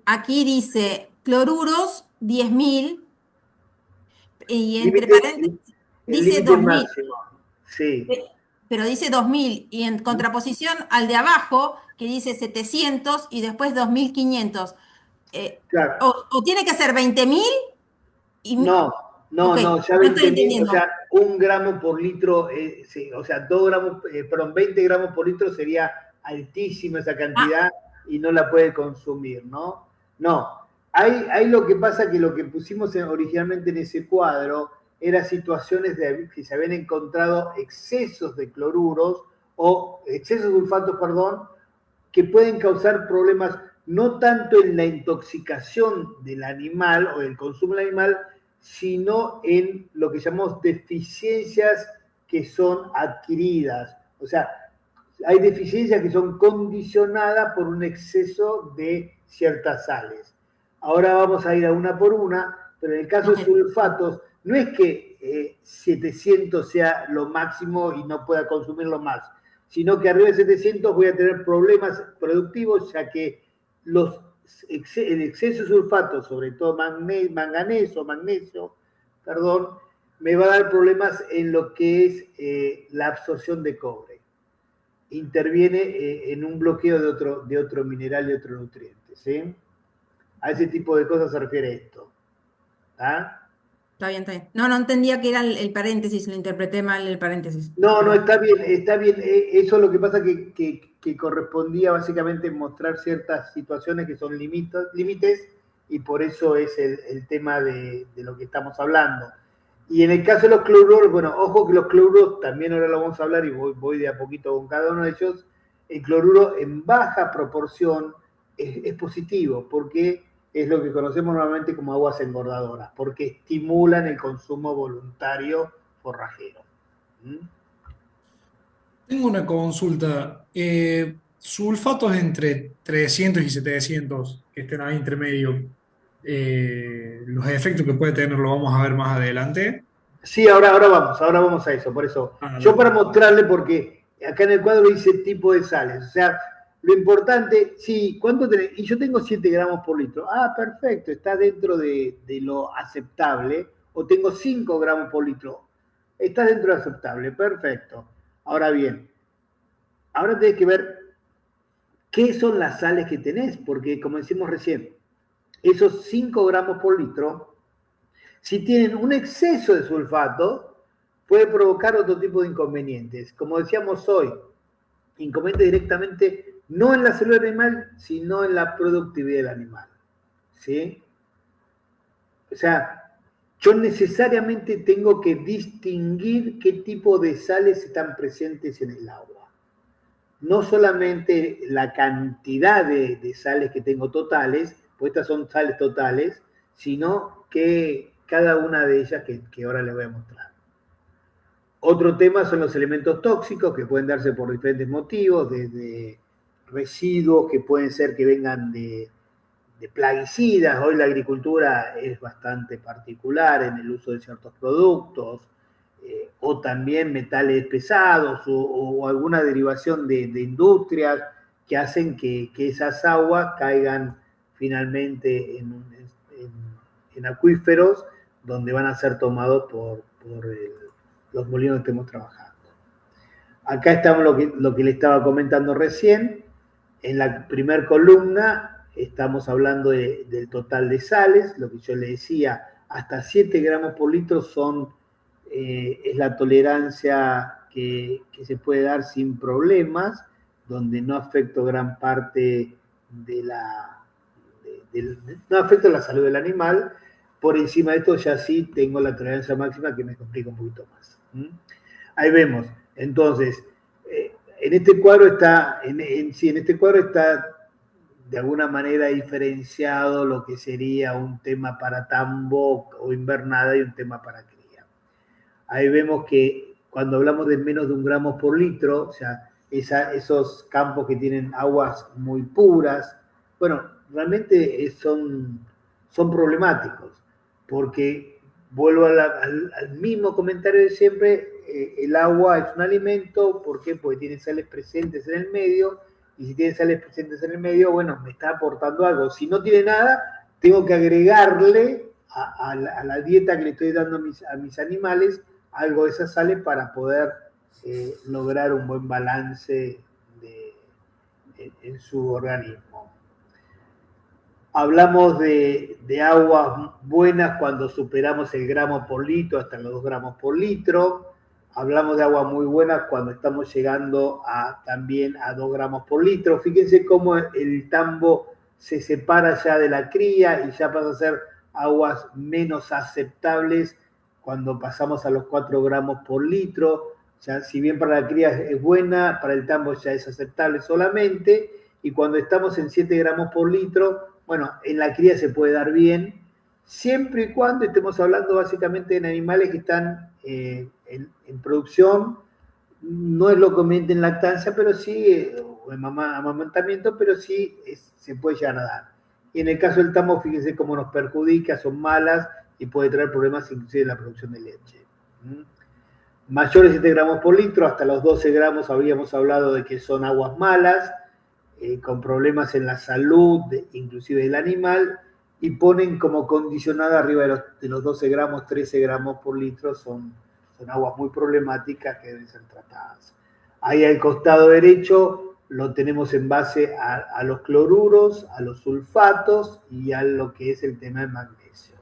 aquí dice cloruros 10.000 y entre límite, paréntesis el dice límite 2.000, máximo, sí, pero dice 2.000 y en contraposición al de abajo que dice 700 y después 2.500. claro. O tiene que ser 20.000 y... No, Ok, ya no estoy 20.000, o entendiendo. sea, 1 gramo por litro, sí, o sea, 2 gramos, perdón, 20 gramos por litro sería altísima esa Ah, cantidad y no la puede consumir, ¿no? No, hay lo que pasa que lo que pusimos originalmente en ese cuadro era situaciones de que se habían encontrado excesos de cloruros o excesos de sulfatos, perdón, que pueden causar problemas no tanto en la intoxicación del animal o del consumo del animal, sino en lo que llamamos deficiencias que son adquiridas. O sea, hay deficiencias que son condicionadas por un exceso de ciertas sales. Ahora vamos a ir a una por una, pero en el caso de ok. sulfatos, no es que 700 sea lo máximo y no pueda consumirlo más, sino que arriba de 700 voy a tener problemas productivos, ya que el exceso de sulfato, sobre todo magnesio, perdón, me va a dar problemas en lo que es la absorción de cobre. Interviene en un bloqueo de otro mineral y otro nutriente, ¿sí? A ese tipo de cosas se refiere esto. ¿Ah? Está bien, está bien. No, no entendía que era el paréntesis, lo interpreté mal el paréntesis. No, Perdón. está bien, está bien. Eso es lo que pasa que correspondía básicamente mostrar ciertas situaciones que son límites y por eso es el tema de lo que estamos hablando. Y en el caso de los cloruros, bueno, ojo que los cloruros, también ahora lo vamos a hablar y voy de a poquito con cada uno de ellos, el cloruro en baja proporción es positivo porque es lo que conocemos normalmente como aguas engordadoras, porque estimulan el consumo voluntario forrajero. ¿Mm? Tengo una consulta. Sulfatos entre 300 y 700 que estén ahí entre medio. Los efectos que puede tener lo vamos a ver más adelante. Sí, ahora vamos a eso, por eso. Ah, Yo para dale. mostrarle, porque acá en el cuadro dice tipo de sales, o sea, lo importante, sí, ¿cuánto tenés? Y yo tengo 7 gramos por litro. Ah, perfecto, está dentro de lo aceptable. O tengo 5 gramos por litro. Está dentro de lo aceptable, perfecto. Ahora bien, ahora tenés que ver qué son las sales que tenés, porque como decimos recién, esos 5 gramos por litro, si tienen un exceso de sulfato, puede provocar otro tipo de inconvenientes. Como decíamos hoy, inconveniente directamente no en la célula animal, sino en la productividad del animal. ¿Sí? O sea, yo necesariamente tengo que distinguir qué tipo de sales están presentes en el agua. No solamente la cantidad de sales que tengo totales, pues estas son sales totales, sino que cada una de ellas que ahora les voy a mostrar. Otro tema son los elementos tóxicos que pueden darse por diferentes motivos, desde residuos que pueden ser que vengan de plaguicidas. Hoy la agricultura es bastante particular en el uso de ciertos productos, o también metales pesados o alguna derivación de industrias que hacen que esas aguas caigan finalmente en acuíferos donde van a ser tomados por los molinos que estemos trabajando. Acá estamos lo que le estaba comentando recién. En la primera columna estamos hablando del total de sales, lo que yo le decía, hasta 7 gramos por litro es la tolerancia que se puede dar sin problemas, donde no afecta gran parte no afecta la salud del animal. Por encima de esto ya sí tengo la tolerancia máxima que me complica un poquito más. Ahí vemos. Entonces, en este cuadro está, en este cuadro está de alguna manera diferenciado lo que sería un tema para tambo o invernada y un tema para cría. Ahí vemos que cuando hablamos de menos de 1 gramo por litro, o sea, esos campos que tienen aguas muy puras, bueno, realmente son problemáticos, porque vuelvo al mismo comentario de siempre, el agua es un alimento, ¿por qué? Porque tiene sales presentes en el medio, y si tiene sales presentes en el medio, bueno, me está aportando algo. Si no tiene nada, tengo que agregarle a la dieta que le estoy dando a mis animales algo de esas sales para poder lograr un buen balance en su organismo. Hablamos de aguas buenas cuando superamos el gramo por litro hasta los 2 gramos por litro. Hablamos de aguas muy buenas cuando estamos llegando también a 2 gramos por litro. Fíjense cómo el tambo se separa ya de la cría y ya pasa a ser aguas menos aceptables cuando pasamos a los 4 gramos por litro. Ya, si bien para la cría es buena, para el tambo ya es aceptable solamente. Y cuando estamos en 7 gramos por litro, bueno, en la cría se puede dar bien, siempre y cuando estemos hablando básicamente de animales que están en producción, no es lo conveniente en lactancia, pero sí, o en amamantamiento, pero sí se puede llegar a dar. Y en el caso del tambo, fíjense cómo nos perjudica, son malas y puede traer problemas inclusive en la producción de leche. Mayores de 7 gramos por litro, hasta los 12 gramos habíamos hablado de que son aguas malas, con problemas en la salud, inclusive del animal, y ponen como condicionada arriba de los 12 gramos, 13 gramos por litro, son aguas muy problemáticas que deben ser tratadas. Ahí al costado derecho lo tenemos en base a los cloruros, a los sulfatos y a lo que es el tema del magnesio.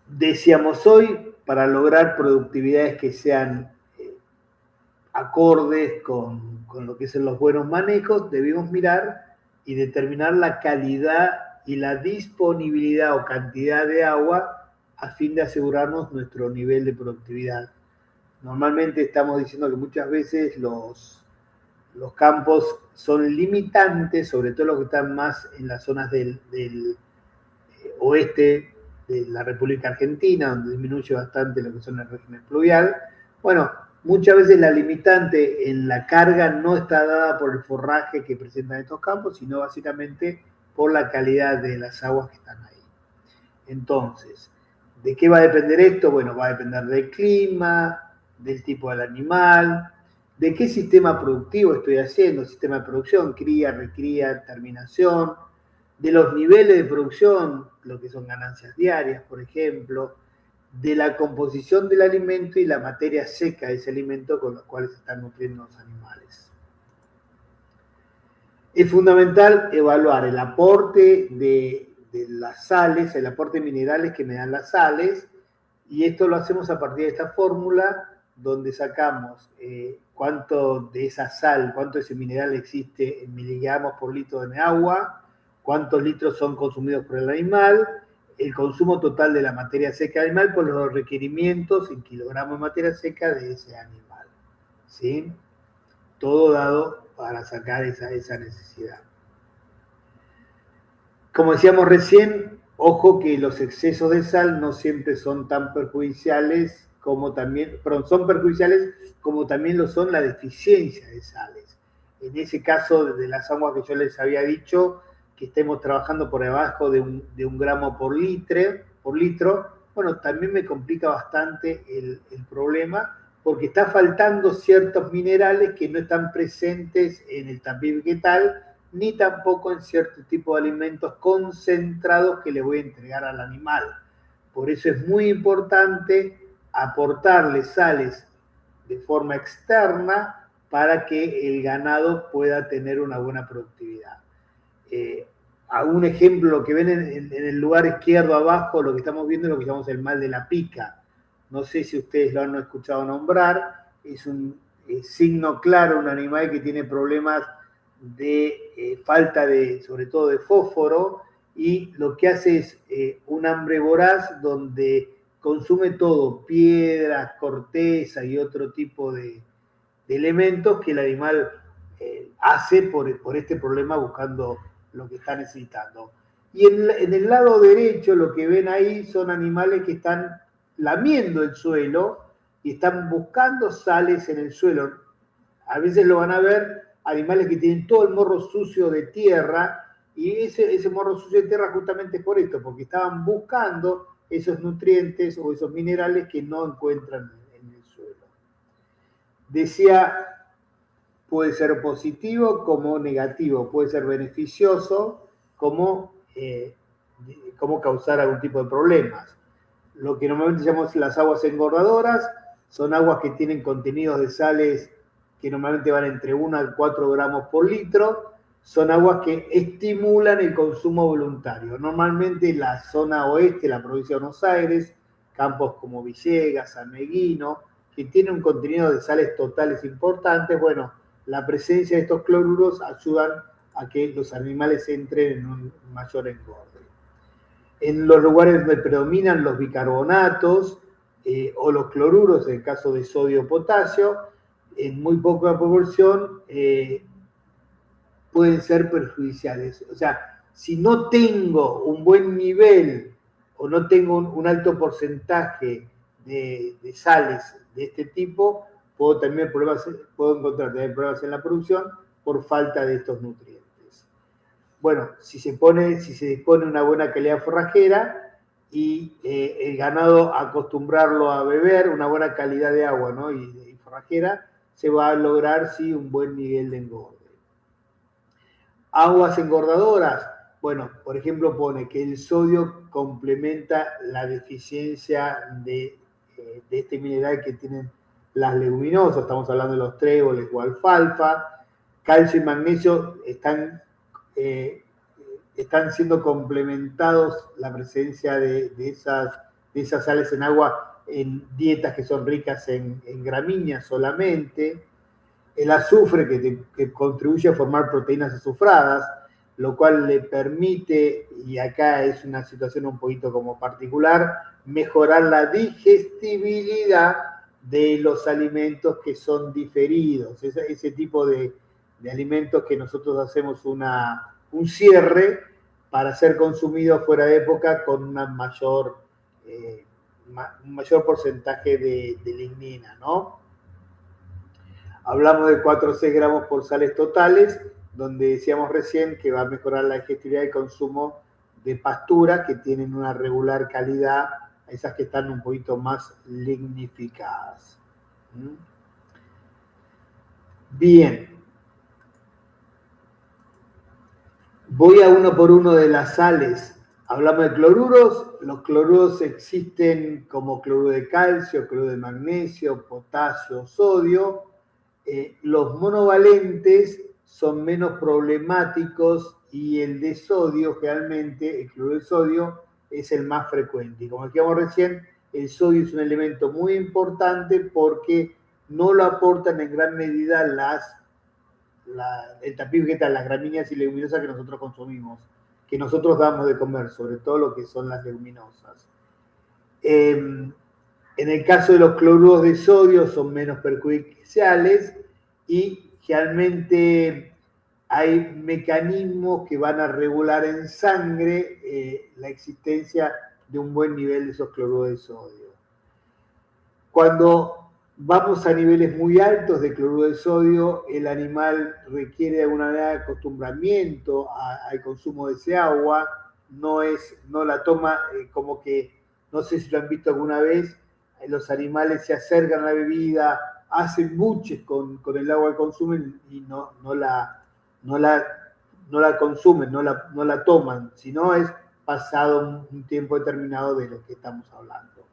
Decíamos hoy, para lograr productividades que sean acordes con lo que son los buenos manejos, debemos mirar y determinar la calidad y la disponibilidad o cantidad de agua a fin de asegurarnos nuestro nivel de productividad. Normalmente estamos diciendo que muchas veces los campos son limitantes, sobre todo los que están más en las zonas del oeste de la República Argentina, donde disminuye bastante lo que son el régimen pluvial. Bueno, muchas veces la limitante en la carga no está dada por el forraje que presentan estos campos, sino básicamente por la calidad de las aguas que están ahí. Entonces, ¿de qué va a depender esto? Bueno, va a depender del clima, del tipo del animal, de qué sistema productivo estoy haciendo, sistema de producción, cría, recría, terminación, de los niveles de producción, lo que son ganancias diarias, por ejemplo, de la composición del alimento y la materia seca de ese alimento con los cuales se están nutriendo los animales. Es fundamental evaluar el aporte de las sales, el aporte de minerales que me dan las sales, y esto lo hacemos a partir de esta fórmula donde sacamos cuánto de esa sal, cuánto de ese mineral existe en miligramos por litro de agua, cuántos litros son consumidos por el animal, el consumo total de la materia seca del animal por los requerimientos en kilogramos de materia seca de ese animal. ¿Sí? Todo dado para sacar esa necesidad. Como decíamos recién, ojo que los excesos de sal no siempre son tan perjudiciales como también, perdón, son perjudiciales como también lo son la deficiencia de sales. En ese caso de las aguas que yo les había dicho, que estemos trabajando por debajo de un gramo por litro, bueno, también me complica bastante el problema, porque está faltando ciertos minerales que no están presentes en el tapiz vegetal, ni tampoco en cierto tipo de alimentos concentrados que le voy a entregar al animal. Por eso es muy importante aportarle sales de forma externa para que el ganado pueda tener una buena productividad. Un ejemplo, lo que ven en el lugar izquierdo abajo, lo que estamos viendo es lo que llamamos el mal de la pica. No sé si ustedes lo han escuchado nombrar, es un signo claro, un animal que tiene problemas de falta sobre todo de fósforo, y lo que hace es un hambre voraz donde consume todo, piedras, corteza y otro tipo de elementos que el animal hace por este problema buscando lo que está necesitando. Y en el lado derecho lo que ven ahí son animales que están lamiendo el suelo y están buscando sales en el suelo. A veces lo van a ver animales que tienen todo el morro sucio de tierra, y ese morro sucio de tierra justamente es por esto, porque estaban buscando esos nutrientes o esos minerales que no encuentran en el suelo. Decía, puede ser positivo como negativo, puede ser beneficioso como causar algún tipo de problemas. Lo que normalmente llamamos las aguas engordadoras son aguas que tienen contenidos de sales que normalmente van entre 1 a 4 gramos por litro, son aguas que estimulan el consumo voluntario. Normalmente la zona oeste, la provincia de Buenos Aires, campos como Villegas, San Meguino, que tienen un contenido de sales totales importantes, bueno, la presencia de estos cloruros ayudan a que los animales entren en un mayor engorde. En los lugares donde predominan los bicarbonatos o los cloruros, en el caso de sodio o potasio, en muy poca proporción pueden ser perjudiciales. O sea, si no tengo un buen nivel o no tengo un alto porcentaje de sales de este tipo, puedo encontrar también problemas en la producción por falta de estos nutrientes. Bueno, si se dispone una buena calidad forrajera y el ganado acostumbrarlo a beber una buena calidad de agua, ¿no? y forrajera, se va a lograr sí un buen nivel de engorde. Aguas engordadoras, bueno, por ejemplo pone que el sodio complementa la deficiencia de este mineral que tienen las leguminosas, estamos hablando de los tréboles o alfalfa. Calcio y magnesio están siendo complementados la presencia de esas sales en agua en dietas que son ricas en gramíneas solamente. El azufre que contribuye a formar proteínas azufradas, lo cual le permite, y acá es una situación un poquito como particular, mejorar la digestibilidad de los alimentos que son diferidos, ese tipo de alimentos que nosotros hacemos un cierre para ser consumidos fuera de época con un mayor porcentaje de lignina, ¿no? Hablamos de 4 o 6 gramos por sales totales, donde decíamos recién que va a mejorar la digestibilidad y consumo de pasturas que tienen una regular calidad, esas que están un poquito más lignificadas. Bien. Voy a uno por uno de las sales. Hablamos de cloruros. Los cloruros existen como cloruro de calcio, cloruro de magnesio, potasio, sodio. Los monovalentes son menos problemáticos y el de sodio, generalmente, el cloruro de sodio, es el más frecuente. Y como decíamos recién, el sodio es un elemento muy importante porque no lo aportan en gran medida el tapiz vegetal, las gramíneas y leguminosas que nosotros consumimos, que nosotros damos de comer, sobre todo lo que son las leguminosas. En el caso de los cloruros de sodio son menos perjudiciales y generalmente hay mecanismos que van a regular en sangre la existencia de un buen nivel de esos cloruros de sodio. Cuando vamos a niveles muy altos de cloruro de sodio, el animal requiere de alguna manera de acostumbramiento al consumo de ese agua, no la toma como que, no sé si lo han visto alguna vez, los animales se acercan a la bebida, hacen buches con el agua que consumen y no la consumen, no la toman, sino es pasado un tiempo determinado de lo que estamos hablando.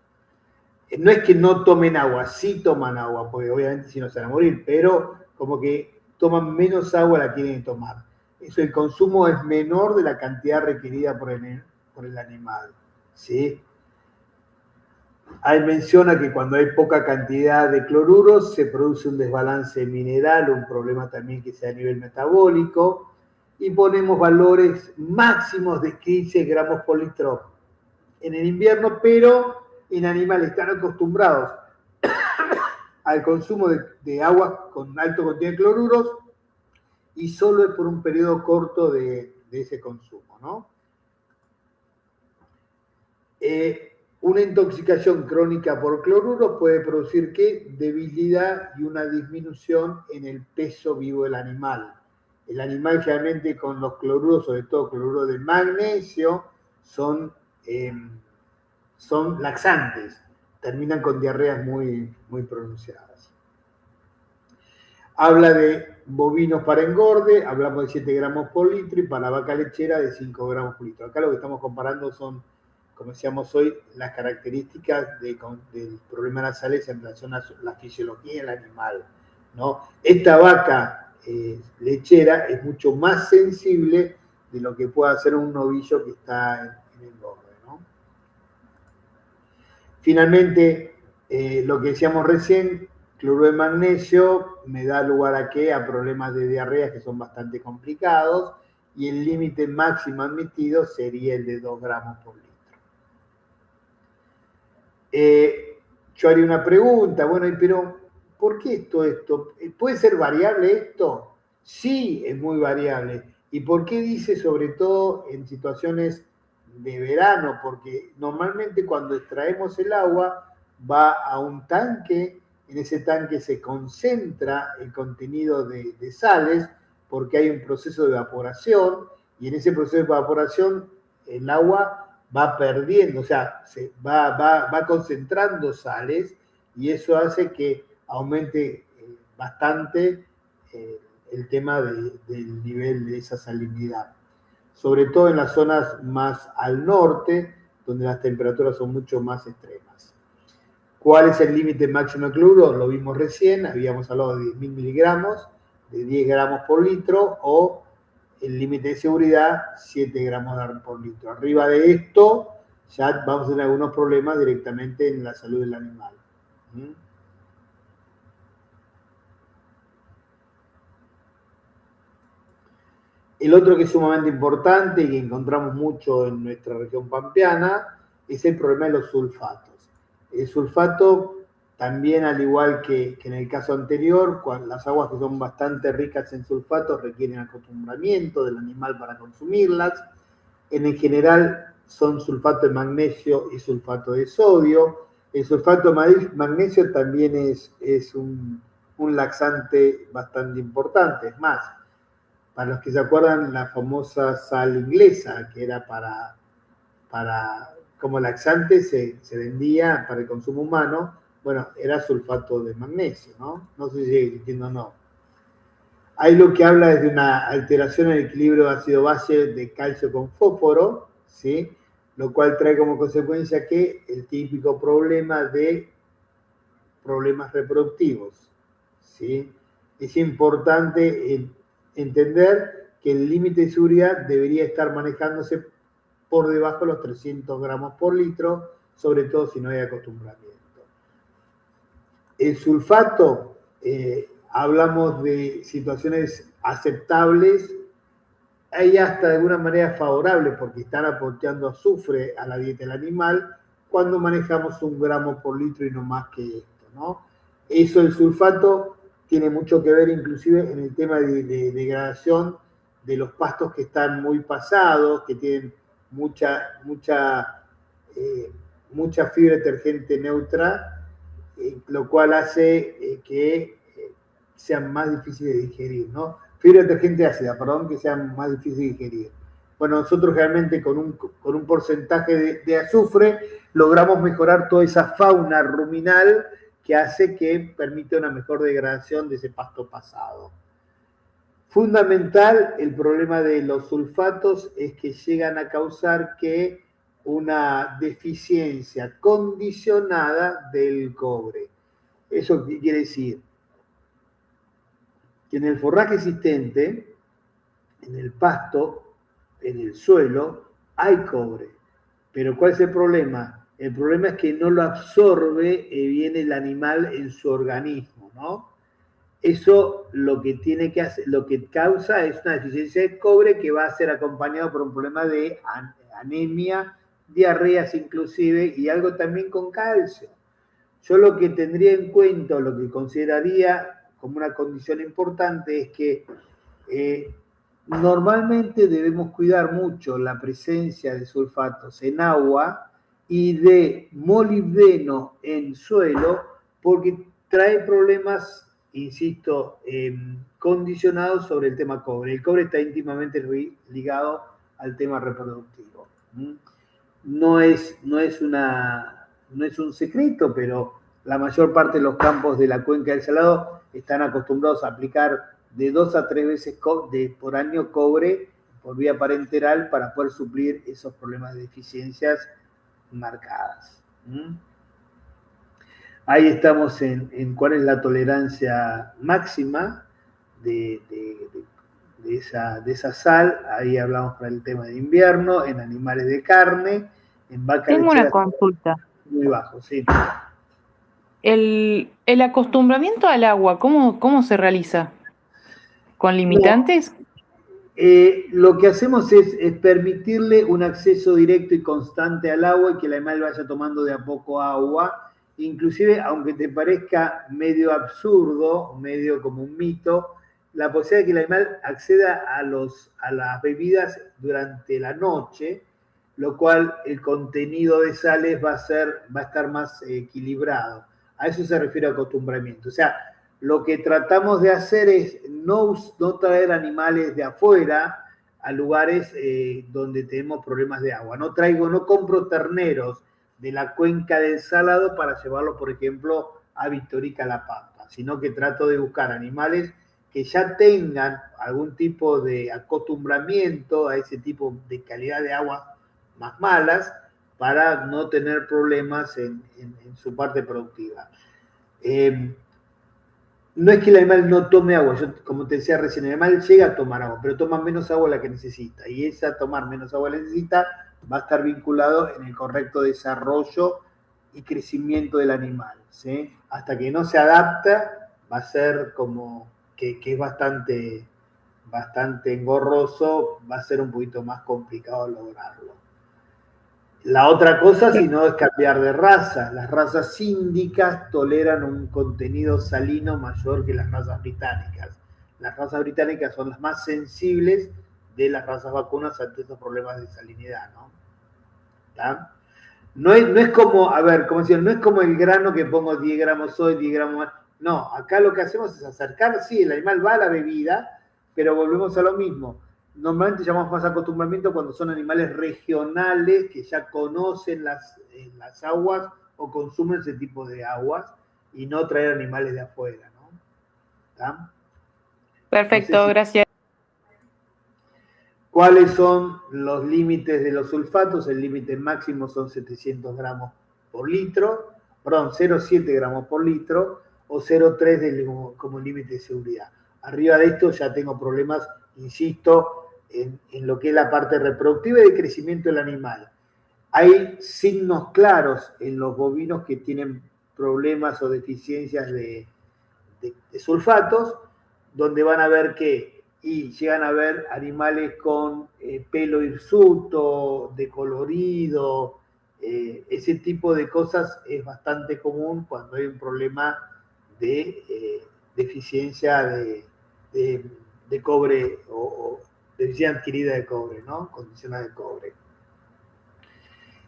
No es que no tomen agua, sí toman agua, porque obviamente si no se van a morir, pero como que toman menos agua la quieren tomar. Eso, el consumo es menor de la cantidad requerida por el animal, ¿sí? Ahí menciona que cuando hay poca cantidad de cloruros se produce un desbalance mineral, un problema también que sea a nivel metabólico, y ponemos valores máximos de 15 gramos por litro en el invierno, pero en animales están acostumbrados al consumo de agua con alto contenido de cloruros y solo es por un periodo corto de ese consumo, ¿no? Una intoxicación crónica por cloruro puede producir ¿qué? Debilidad y una disminución en el peso vivo del animal. El animal generalmente con los cloruros, sobre todo cloruro de magnesio, son laxantes, terminan con diarreas muy, muy pronunciadas. Habla de bovinos para engorde, hablamos de 7 gramos por litro, y para vaca lechera de 5 gramos por litro. Acá lo que estamos comparando son, como decíamos hoy, las características del problema nasales en relación a la fisiología del animal, ¿no? Esta vaca lechera es mucho más sensible de lo que puede hacer un novillo que está en engorde, ¿no? Finalmente, lo que decíamos recién, cloruro de magnesio me da lugar a ¿qué? A problemas de diarrea que son bastante complicados, y el límite máximo admitido sería el de 2 gramos por litro. Yo haría una pregunta, bueno, pero ¿por qué esto? ¿Puede ser variable esto? Sí, es muy variable. ¿Y por qué dice sobre todo en situaciones de verano? Porque normalmente cuando extraemos el agua va a un tanque, en ese tanque se concentra el contenido de sales porque hay un proceso de evaporación, y en ese proceso de evaporación el agua va perdiendo, o sea, se va concentrando sales, y eso hace que aumente bastante el tema del nivel de esa salinidad. Sobre todo en las zonas más al norte, donde las temperaturas son mucho más extremas. ¿Cuál es el límite máximo de cloruro? Lo vimos recién, habíamos hablado de 10.000 miligramos, de 10 gramos por litro, o el límite de seguridad, 7 gramos por litro. Arriba de esto, ya vamos a tener algunos problemas directamente en la salud del animal. El otro que es sumamente importante y que encontramos mucho en nuestra región pampeana es el problema de los sulfatos. El sulfato también, al igual que en el caso anterior, las aguas que son bastante ricas en sulfatos requieren acostumbramiento del animal para consumirlas. En general son sulfato de magnesio y sulfato de sodio. El sulfato de magnesio también es un laxante bastante importante. Es más, para los que se acuerdan, la famosa sal inglesa, que era como laxante, se vendía para el consumo humano, bueno, era sulfato de magnesio, ¿no? No sé si sigue existiendo o no. Hay lo que habla de una alteración en el equilibrio ácido-base de calcio con fósforo, ¿sí? Lo cual trae como consecuencia que el típico problema de problemas reproductivos, ¿sí? Es importante entender que el límite de seguridad debería estar manejándose por debajo de los 300 gramos por litro, sobre todo si no hay acostumbramiento. El sulfato, hablamos de situaciones aceptables, hay hasta de alguna manera favorable porque están aportando azufre a la dieta del animal cuando manejamos 1 gramo por litro y no más que esto, ¿no? Eso, el sulfato, tiene mucho que ver inclusive en el tema de degradación de los pastos que están muy pasados, que tienen mucha fibra detergente neutra, lo cual hace que sean más difíciles de digerir, ¿no? Fibra detergente ácida, perdón, que sean más difíciles de digerir. Bueno, nosotros realmente con un porcentaje de azufre logramos mejorar toda esa fauna ruminal que hace que permita una mejor degradación de ese pasto pasado. Fundamental, el problema de los sulfatos es que llegan a causar que una deficiencia condicionada del cobre. ¿Eso qué quiere decir? Que en el forraje existente, en el pasto, en el suelo, hay cobre. Pero ¿cuál es el problema? El problema es que no lo absorbe bien el animal en su organismo, ¿no? Eso lo que tiene que hacer, lo que causa es una deficiencia de cobre que va a ser acompañado por un problema de anemia, diarreas inclusive, y algo también con calcio. Yo lo que tendría en cuenta, lo que consideraría como una condición importante es que normalmente debemos cuidar mucho la presencia de sulfatos en agua y de molibdeno en suelo, porque trae problemas, insisto, condicionados sobre el tema cobre. El cobre está íntimamente ligado al tema reproductivo. No es un secreto, pero la mayor parte de los campos de la cuenca del Salado están acostumbrados a aplicar de 2 a 3 veces por año cobre por vía parenteral para poder suplir esos problemas de deficiencias marcadas. Ahí estamos en cuál es la tolerancia máxima de esa sal. Ahí hablamos para el tema de invierno, en animales de carne, en vaca Tengo una lechera consulta. muy bajo, sí. ¿El acostumbramiento al agua, cómo se realiza? ¿Con limitantes? Lo que hacemos es permitirle un acceso directo y constante al agua y que el animal vaya tomando de a poco agua. Inclusive, aunque te parezca medio absurdo, medio como un mito, la posibilidad de que el animal acceda a las bebidas durante la noche, lo cual el contenido de sales va a estar más equilibrado. A eso se refiere acostumbramiento. O sea, lo que tratamos de hacer es no traer animales de afuera a lugares donde tenemos problemas de agua. No compro terneros de la cuenca del Salado para llevarlos, por ejemplo, a Victorica La Pampa, sino que trato de buscar animales que ya tengan algún tipo de acostumbramiento a ese tipo de calidad de agua más malas para no tener problemas en su parte productiva. No es que el animal no tome agua, yo como te decía recién, el animal llega a tomar agua, pero toma menos agua de la que necesita, y esa tomar menos agua de la que necesita va a estar vinculado en el correcto desarrollo y crecimiento del animal, ¿sí? Hasta que no se adapta, va a ser como que es bastante engorroso, va a ser un poquito más complicado lograrlo. La otra cosa, si no, es cambiar de raza. Las razas índicas toleran un contenido salino mayor que las razas británicas. Las razas británicas son las más sensibles de las razas vacunas ante estos problemas de salinidad, ¿no? ¿Está? No es como, a ver, como decía, no es como el grano que pongo 10 gramos hoy, 10 gramos más. No, acá lo que hacemos es acercar, sí, el animal va a la bebida, pero volvemos a lo mismo. Normalmente llamamos más acostumbramiento cuando son animales regionales que ya conocen las aguas o consumen ese tipo de aguas y no traer animales de afuera, ¿no? ¿Está? Perfecto, No sé si... gracias. ¿Cuáles son los límites de los sulfatos? El límite máximo son 700 gramos por litro, perdón, 0,7 gramos por litro o 0,3 como límite de seguridad. Arriba de esto ya tengo problemas, insisto, en lo que es la parte reproductiva y de crecimiento del animal. Hay signos claros en los bovinos que tienen problemas o deficiencias de sulfatos, donde van a ver que llegan a ver animales con pelo hirsuto, decolorido, ese tipo de cosas es bastante común cuando hay un problema de deficiencia de cobre o deficiencia adquirida de cobre, ¿no? Condicionada de cobre.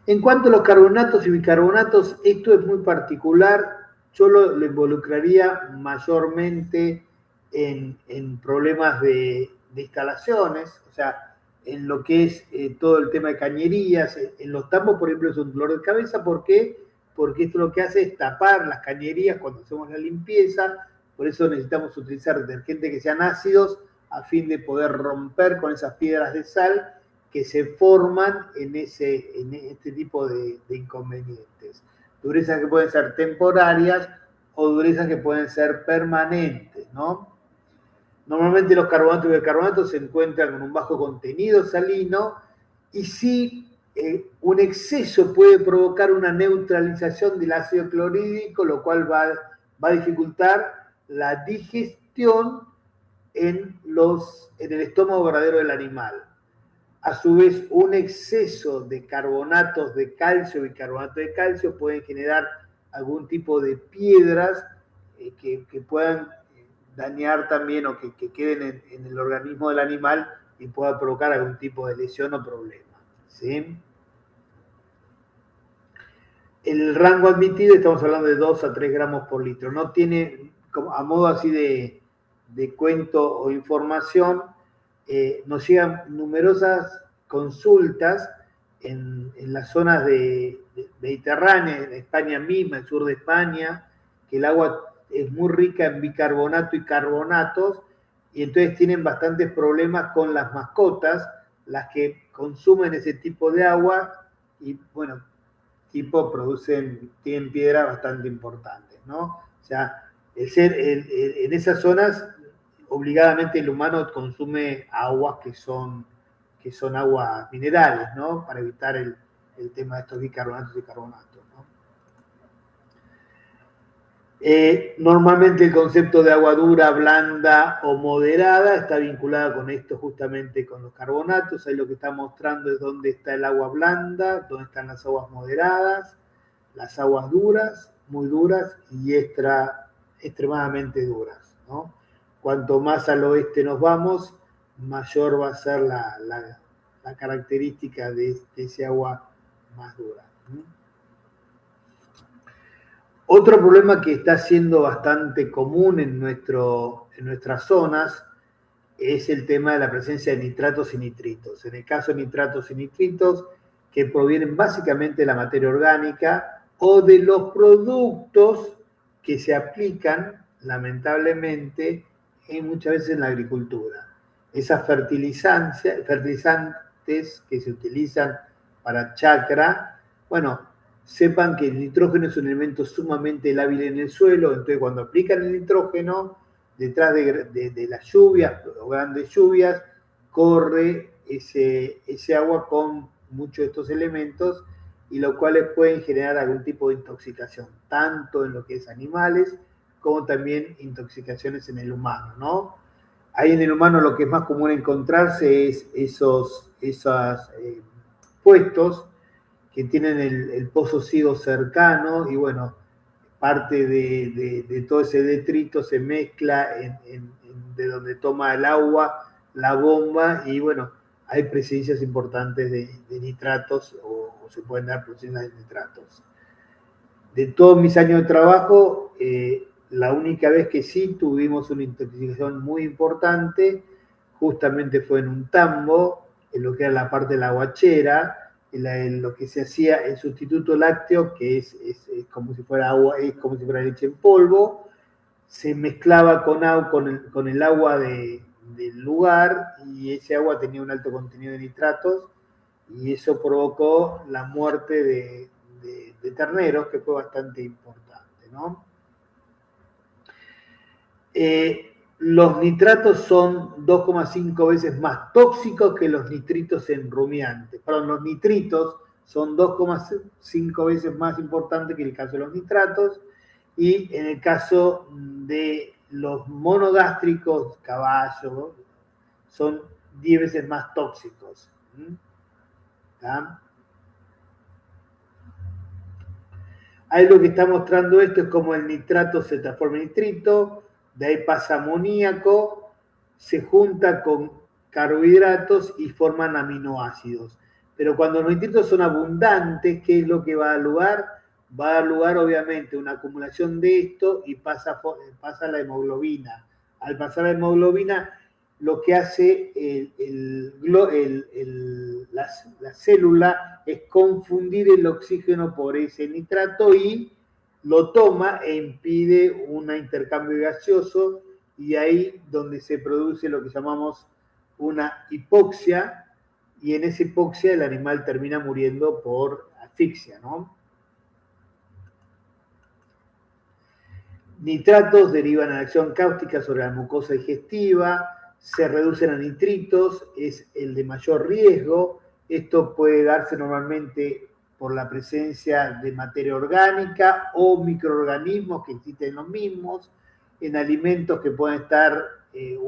En cuanto a los carbonatos y bicarbonatos, esto es muy particular. Yo lo involucraría mayormente en problemas de instalaciones, o sea, en lo que es todo el tema de cañerías. En los tambos, por ejemplo, es un dolor de cabeza. ¿Por qué? Porque esto lo que hace es tapar las cañerías cuando hacemos la limpieza. Por eso necesitamos utilizar detergentes que sean ácidos a fin de poder romper con esas piedras de sal que se forman en este tipo de inconvenientes. Durezas que pueden ser temporarias o durezas que pueden ser permanentes, ¿no? Normalmente los carbonatos y bicarbonatos se encuentran con un bajo contenido salino y sí, un exceso puede provocar una neutralización del ácido clorhídrico, lo cual va a dificultar la digestión en el estómago verdadero del animal. A su vez, un exceso de carbonatos de calcio, bicarbonato de calcio, pueden generar algún tipo de piedras que puedan dañar también o que queden en el organismo del animal y pueda provocar algún tipo de lesión o problema, ¿sí? El rango admitido, estamos hablando de 2 a 3 gramos por litro. No tiene, a modo así de cuento o información, nos llegan numerosas consultas en las zonas mediterráneas, en España misma, el sur de España, que el agua es muy rica en bicarbonato y carbonatos, y entonces tienen bastantes problemas con las mascotas, las que consumen ese tipo de agua, y bueno, tienen piedras bastante importantes, ¿no? O sea, en esas zonas, obligadamente el humano consume aguas que son aguas minerales, ¿no? Para evitar el tema de estos bicarbonatos y carbonatos, ¿no? Normalmente el concepto de agua dura, blanda o moderada está vinculado con esto, justamente con los carbonatos. Ahí lo que está mostrando es dónde está el agua blanda, dónde están las aguas moderadas, las aguas duras, muy duras y extremadamente duras, ¿no? Cuanto más al oeste nos vamos, mayor va a ser la característica de ese agua más dura, ¿no? Otro problema que está siendo bastante común en nuestras zonas es el tema de la presencia de nitratos y nitritos. En el caso de nitratos y nitritos, que provienen básicamente de la materia orgánica o de los productos que se aplican, lamentablemente, muchas veces en la agricultura. Esas fertilizantes que se utilizan para chacra, bueno, sepan que el nitrógeno es un elemento sumamente lábil en el suelo, entonces cuando aplican el nitrógeno, detrás de las lluvias o grandes lluvias, corre ese agua con muchos de estos elementos, y los cuales pueden generar algún tipo de intoxicación, tanto en lo que es animales, como también intoxicaciones en el humano, ¿no? Ahí en el humano lo que es más común encontrarse es esos puestos que tienen el pozo ciego cercano, y bueno, parte de todo ese detrito se mezcla de donde toma el agua, la bomba, y bueno, hay presencias importantes de nitratos, o se pueden dar presencias de nitratos. De todos mis años de trabajo, la única vez que sí tuvimos una intoxicación muy importante, justamente fue en un tambo, en lo que era la parte de la guachera, en lo que se hacía el sustituto lácteo, que es como si fuera agua, es como si fuera leche en polvo, se mezclaba con el agua del lugar, y ese agua tenía un alto contenido de nitratos, y eso provocó la muerte de terneros, que fue bastante importante, ¿no? Los nitratos son 2,5 veces más tóxicos que los nitritos en rumiantes. Perdón, los nitritos son 2,5 veces más importantes que en el caso de los nitratos, y en el caso de los monogástricos, caballos, son 10 veces más tóxicos. ¿Está? Ahí lo que está mostrando esto es cómo el nitrato se transforma en nitrito, de ahí pasa amoníaco, se junta con carbohidratos y forman aminoácidos. Pero cuando los nitritos son abundantes, ¿qué es lo que va a dar lugar? Va a dar lugar, obviamente, una acumulación de esto, y pasa la hemoglobina. Al pasar la hemoglobina, lo que hace la célula es confundir el oxígeno por ese nitrato, y lo toma e impide un intercambio gaseoso, y ahí donde se produce lo que llamamos una hipoxia, y en esa hipoxia el animal termina muriendo por asfixia, ¿no? Nitratos derivan en acción cáustica sobre la mucosa digestiva, se reducen a nitritos, es el de mayor riesgo. Esto puede darse normalmente por la presencia de materia orgánica o microorganismos que existen los mismos, en alimentos que pueden estar en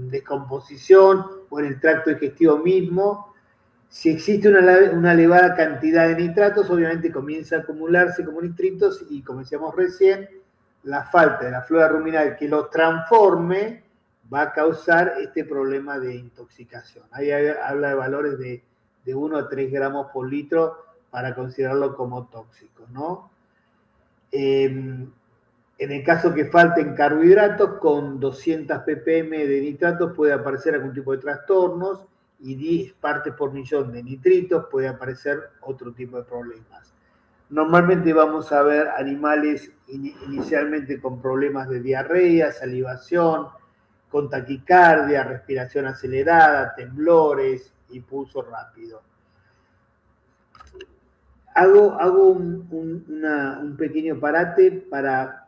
descomposición o en el tracto digestivo mismo. Si existe una elevada cantidad de nitratos, obviamente comienza a acumularse como nitritos, y como decíamos recién, la falta de la flora ruminal que los transforme va a causar este problema de intoxicación. Ahí habla de valores de 1 a 3 gramos por litro para considerarlo como tóxico, ¿no? En el caso que falten carbohidratos, con 200 ppm de nitratos puede aparecer algún tipo de trastornos y 10 partes por millón de nitritos puede aparecer otro tipo de problemas. Normalmente vamos a ver animales inicialmente con problemas de diarrea, salivación, con taquicardia, respiración acelerada, temblores y pulso rápido. Hago un pequeño parate para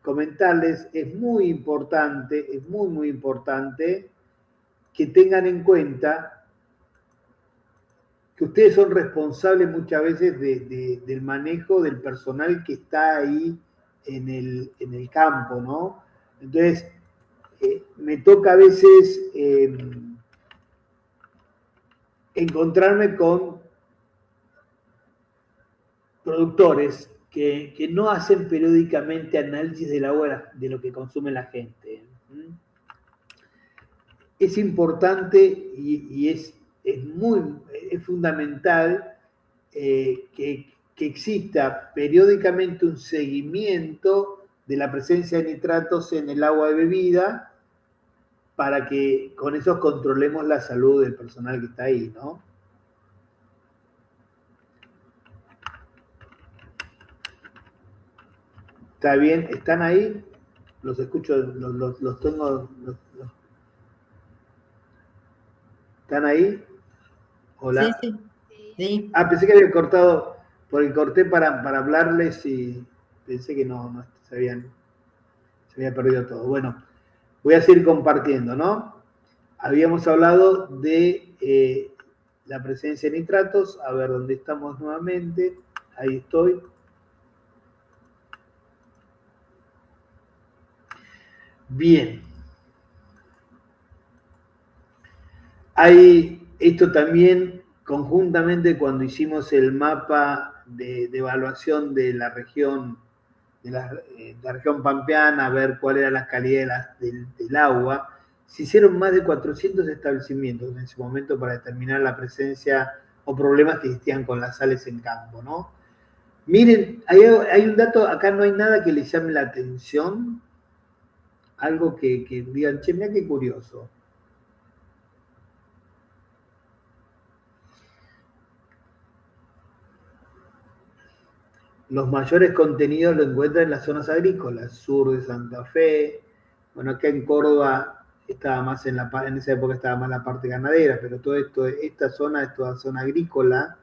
comentarles, es muy importante que tengan en cuenta que ustedes son responsables muchas veces del manejo del personal que está ahí en el campo, ¿no? Entonces, me toca a veces encontrarme con productores que no hacen periódicamente análisis del agua de lo que consume la gente. Es importante y es fundamental que exista periódicamente un seguimiento de la presencia de nitratos en el agua de bebida para que con eso controlemos la salud del personal que está ahí, ¿no? ¿Está bien? ¿Están ahí? Los escucho, los tengo... ¿Están ahí? Hola. Sí. Pensé que había cortado, porque corté para hablarles y pensé que no se había perdido todo. Bueno, voy a seguir compartiendo, ¿no? Habíamos hablado de la presencia de nitratos. A ver, ¿dónde estamos nuevamente? Ahí estoy. Bien. Hay esto también conjuntamente cuando hicimos el mapa de evaluación de la región pampeana, a ver cuál era la calidad del agua. Se hicieron más de 400 establecimientos en ese momento para determinar la presencia o problemas que existían con las sales en campo, ¿no? Miren, hay un dato, acá no hay nada que les llame la atención, algo que digan, che, mira qué curioso. Los mayores contenidos lo encuentran en las zonas agrícolas, sur de Santa Fe. Bueno, acá en Córdoba estaba más en esa época estaba más la parte ganadera, pero todo esto, esta zona es toda zona agrícola,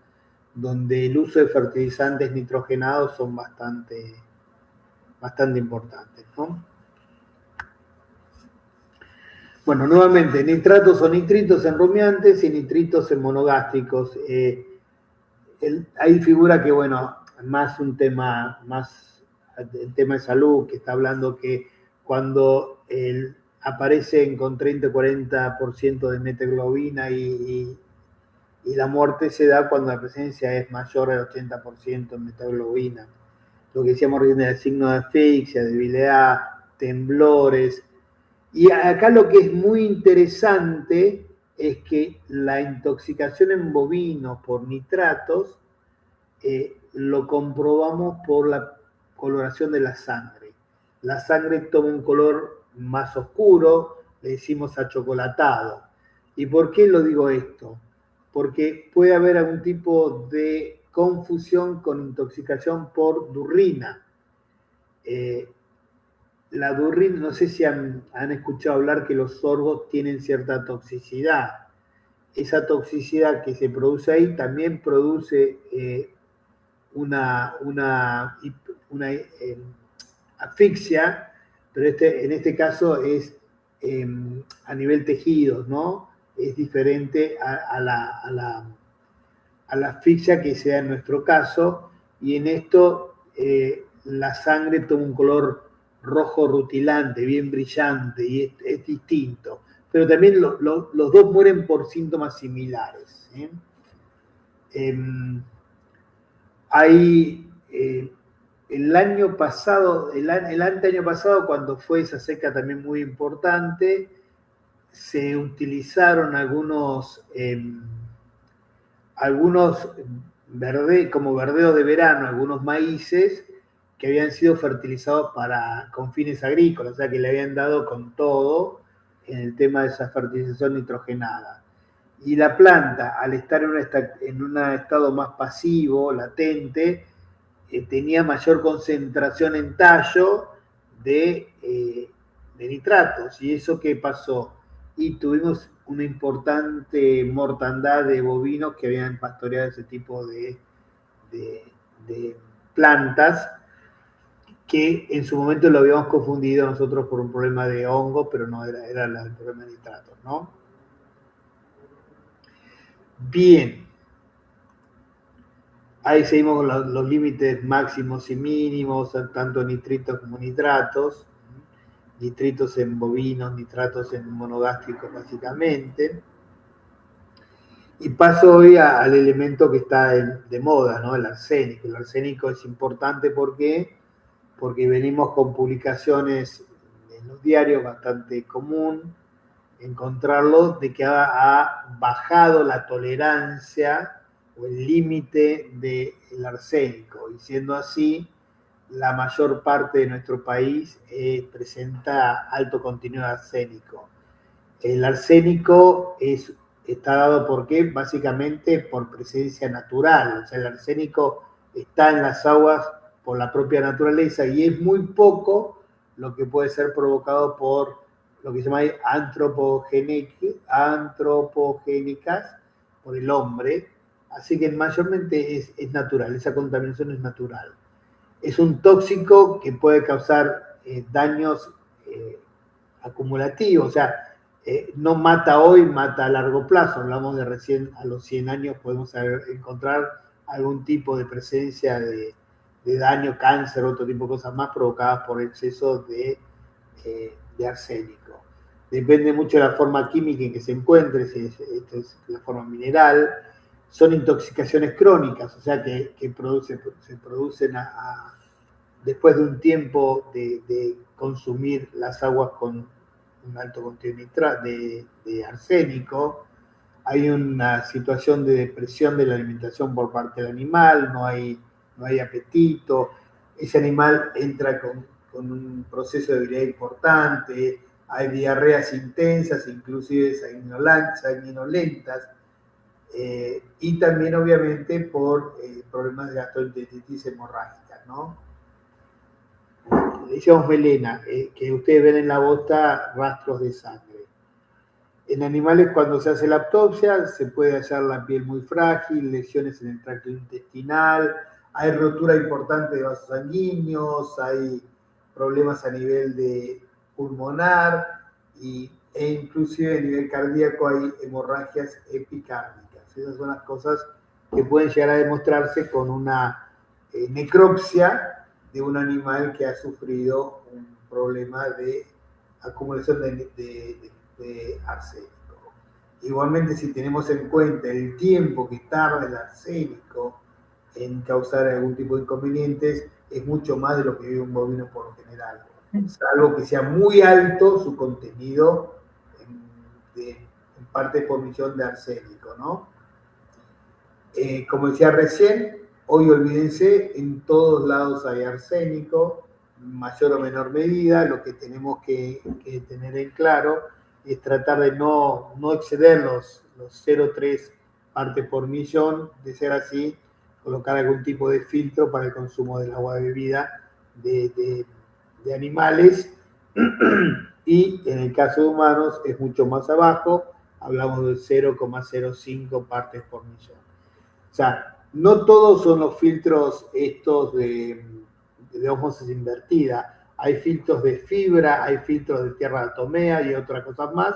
donde el uso de fertilizantes nitrogenados son bastante importantes, ¿no? Bueno, nuevamente, nitratos o nitritos en rumiantes y nitritos en monogástricos. Ahí figura que, bueno, más el tema de salud, que está hablando que cuando aparecen con 30-40% de metaglobina y la muerte se da cuando la presencia es mayor al 80% en metaglobina. Lo que decíamos recién del signo de asfixia, debilidad, temblores. Y acá lo que es muy interesante es que la intoxicación en bovinos por nitratos lo comprobamos por la coloración de la sangre. La sangre toma un color más oscuro, le decimos achocolatado. ¿Y por qué lo digo esto? Porque puede haber algún tipo de confusión con intoxicación por durrina. La durrina, no sé si han escuchado hablar que los sorgos tienen cierta toxicidad. Esa toxicidad que se produce ahí también produce una asfixia, pero en este caso es a nivel tejidos, ¿no? Es diferente a la asfixia que sea en nuestro caso, y en esto la sangre toma un color rojo rutilante, bien brillante, y es distinto. Pero también los dos mueren por síntomas similares. Hay el año pasado, el anteaño pasado, cuando fue esa seca también muy importante, se utilizaron algunos como verdeo de verano algunos maíces que habían sido fertilizados con fines agrícolas, o sea que le habían dado con todo en el tema de esa fertilización nitrogenada. Y la planta, al estar en un estado más pasivo, latente, tenía mayor concentración en tallo de nitratos. ¿Y eso qué pasó? Y tuvimos una importante mortandad de bovinos que habían pastoreado ese tipo de plantas, que en su momento lo habíamos confundido nosotros por un problema de hongo, pero no era el problema de nitratos, ¿no? Bien. Ahí seguimos con los límites máximos y mínimos, tanto nitritos como nitratos. Nitritos en bovinos, nitratos en monogástricos básicamente. Y paso hoy al elemento que está de moda, ¿no? El arsénico. El arsénico es importante porque venimos con publicaciones en los diarios, bastante común encontrarlo, de que ha bajado la tolerancia o el límite del arsénico. Y siendo así, la mayor parte de nuestro país presenta alto contenido de arsénico. El arsénico está dado ¿por qué? Básicamente por presencia natural. O sea, el arsénico está en las aguas por la propia naturaleza y es muy poco lo que puede ser provocado por lo que se llama antropogénicas por el hombre. Así que mayormente es natural, esa contaminación es natural. Es un tóxico que puede causar daños acumulativos, o sea, no mata hoy, mata a largo plazo. Hablamos de recién a los 100 años podemos encontrar algún tipo de presencia de daño, cáncer, otro tipo de cosas más provocadas por exceso de arsénico. Depende mucho de la forma química en que se encuentre, si esto es la forma mineral. Son intoxicaciones crónicas, o sea que se producen después de un tiempo de consumir las aguas con un alto contenido de arsénico. Hay una situación de depresión de la alimentación por parte del animal, no hay apetito, ese animal entra con un proceso de debilidad importante, hay diarreas intensas, inclusive sanguinolentas, y también obviamente por problemas de gastroenteritis hemorrágica, ¿no? Le decíamos melena, que ustedes ven en la bota rastros de sangre. En animales, cuando se hace la autopsia, se puede hallar la piel muy frágil, lesiones en el tracto intestinal, hay rotura importante de vasos sanguíneos, hay problemas a nivel de pulmonar e inclusive a nivel cardíaco hay hemorragias epicárdicas. Esas son las cosas que pueden llegar a demostrarse con una necropsia de un animal que ha sufrido un problema de acumulación de arsénico. Igualmente, si tenemos en cuenta el tiempo que tarda el arsénico en causar algún tipo de inconvenientes, es mucho más de lo que vive un bovino por lo general. Salvo que sea muy alto su contenido en parte por millón de arsénico, ¿no? Como decía recién, hoy olvídense, en todos lados hay arsénico, mayor o menor medida. Lo que tenemos que tener en claro es tratar de no exceder los 0,3 partes por millón. De ser así, colocar algún tipo de filtro para el consumo del agua de bebida de animales. Y en el caso de humanos es mucho más abajo, hablamos de 0,05 partes por millón. O sea, no todos son los filtros estos de ósmosis invertida. Hay filtros de fibra, hay filtros de tierra de atomea y otras cosas más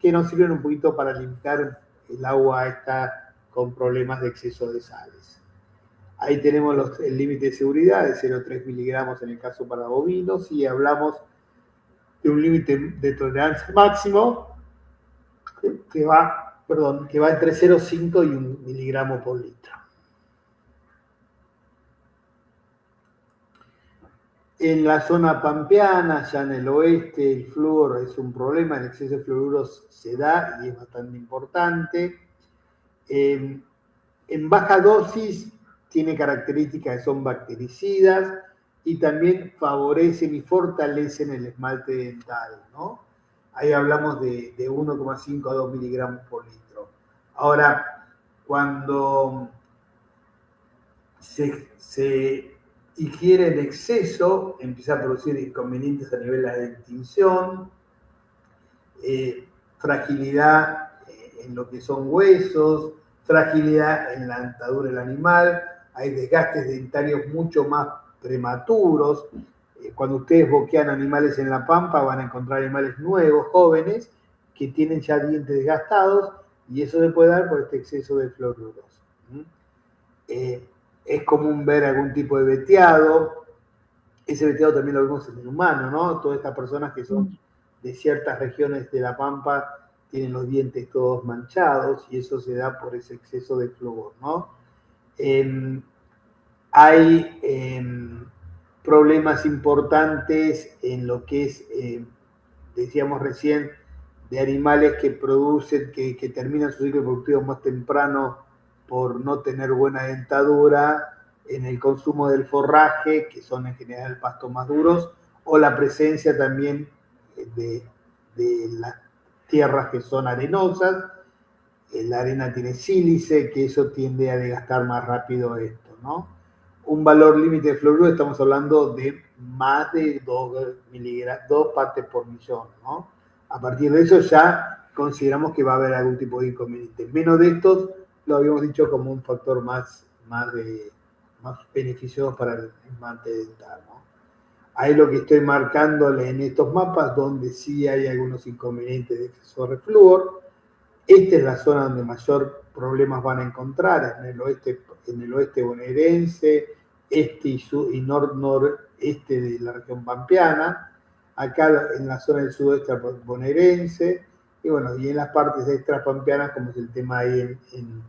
que nos sirven un poquito para limitar el agua esta con problemas de exceso de sales. Ahí tenemos el límite de seguridad de 0,3 miligramos en el caso para bovinos y hablamos de un límite de tolerancia máximo que va entre 0,5 y 1 miligramo por litro. En la zona pampeana, ya en el oeste, el flúor es un problema, el exceso de fluoruros se da y es bastante importante. En En baja dosis tiene características que son bactericidas y también favorecen y fortalecen el esmalte dental, ¿no? Ahí hablamos de 1,5 a 2 miligramos por litro. Ahora, cuando se ingiere en exceso, empieza a producir inconvenientes a nivel de la dentición, fragilidad en lo que son huesos, fragilidad en la dentadura del animal, hay desgastes dentarios mucho más prematuros. Cuando ustedes boquean animales en la pampa van a encontrar animales nuevos, jóvenes, que tienen ya dientes desgastados y eso se puede dar por este exceso de fluoruros. Es común ver algún tipo de veteado. Ese veteado también lo vemos en el humano, ¿no? Todas estas personas que son de ciertas regiones de la pampa tienen los dientes todos manchados y eso se da por ese exceso de flúor, ¿no? Hay problemas importantes en lo que es, decíamos recién, de animales que producen, que terminan su ciclo productivo más temprano por no tener buena dentadura, en el consumo del forraje, que son en general pastos más duros, o la presencia también de las tierras que son arenosas. La arena tiene sílice, que eso tiende a desgastar más rápido esto, ¿no? Un valor límite de fluoruro, estamos hablando de más de 2 partes por millón, ¿no? A partir de eso ya consideramos que va a haber algún tipo de inconveniente. Menos de estos lo habíamos dicho como un factor más beneficioso para el esmalte dental, ¿no? Ahí lo que estoy marcándole en estos mapas donde sí hay algunos inconvenientes de exceso de flúor. Esta es la zona donde mayor problemas van a encontrar, en el oeste bonaerense, este y noreste de la región pampeana, acá en la zona del sudeste bonaerense, y bueno, y en las partes extras pampeanas, como es el tema ahí en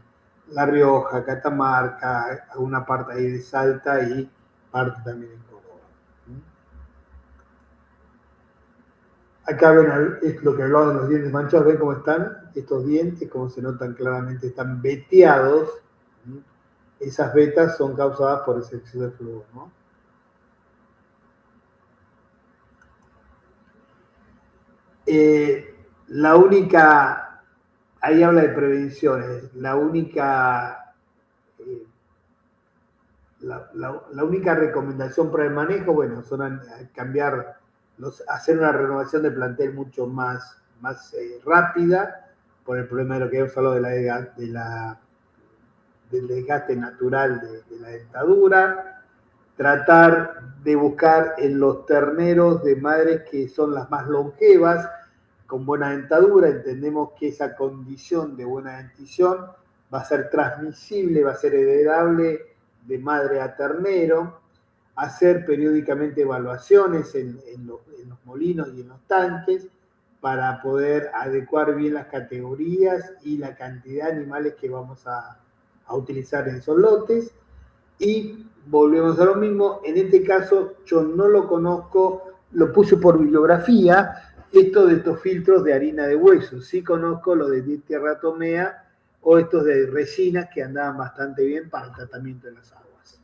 La Rioja, Catamarca, alguna parte ahí de Salta y parte también en Córdoba. Acá ven es lo que hablaba de los dientes manchados, ven cómo están estos dientes, cómo se notan claramente, están veteados. Esas vetas son causadas por ese exceso de flúor, ¿no? La única, ahí habla de prevenciones, la única recomendación para el manejo, bueno, son hacer una renovación de plantel mucho más rápida, por el problema de lo que hemos hablado del desgaste natural de la dentadura, tratar de buscar en los terneros de madres que son las más longevas, con buena dentadura. Entendemos que esa condición de buena dentición va a ser transmisible, va a ser heredable de madre a ternero, hacer periódicamente evaluaciones en los molinos y en los tanques para poder adecuar bien las categorías y la cantidad de animales que vamos a utilizar en esos lotes. Y volvemos a lo mismo, en este caso yo no lo conozco, lo puse por bibliografía, esto de estos filtros de harina de hueso, sí conozco los de dietiarratomea o estos de resinas que andaban bastante bien para el tratamiento de las aguas.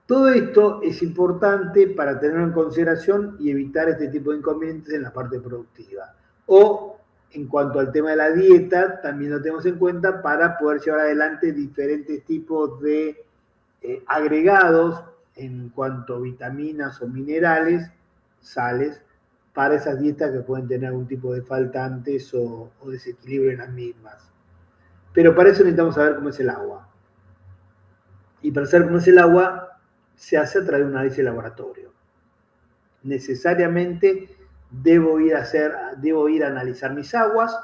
Todo esto es importante para tenerlo en consideración y evitar este tipo de inconvenientes en la parte productiva. O, en cuanto al tema de la dieta, también lo tenemos en cuenta para poder llevar adelante diferentes tipos de agregados en cuanto a vitaminas o minerales, sales, para esas dietas que pueden tener algún tipo de faltantes o desequilibrio en las mismas. Pero para eso necesitamos saber cómo es el agua. Y para saber cómo es el agua, se hace a través de un análisis de laboratorio. Necesariamente debo ir a analizar mis aguas.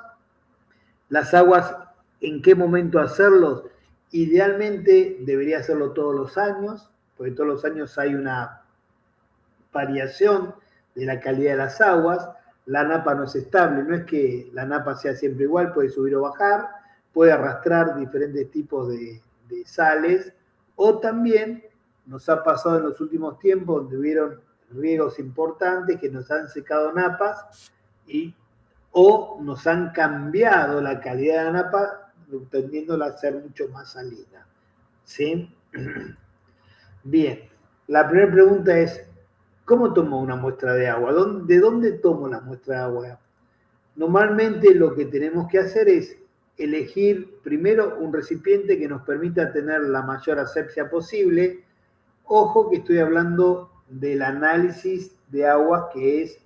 Las aguas, ¿en qué momento hacerlos? Idealmente debería hacerlo todos los años, porque todos los años hay una variación de la calidad de las aguas. La napa no es estable, no es que la napa sea siempre igual, puede subir o bajar, puede arrastrar diferentes tipos de sales, o también nos ha pasado en los últimos tiempos donde hubieron riegos importantes que nos han secado napas y o nos han cambiado la calidad de la napa, tendiéndola a ser mucho más salina. ¿Sí? Bien, la primera pregunta es, ¿cómo tomo una muestra de agua? ¿De dónde tomo la muestra de agua? Normalmente lo que tenemos que hacer es elegir primero un recipiente que nos permita tener la mayor asepsia posible. Ojo que estoy hablando del análisis de agua que es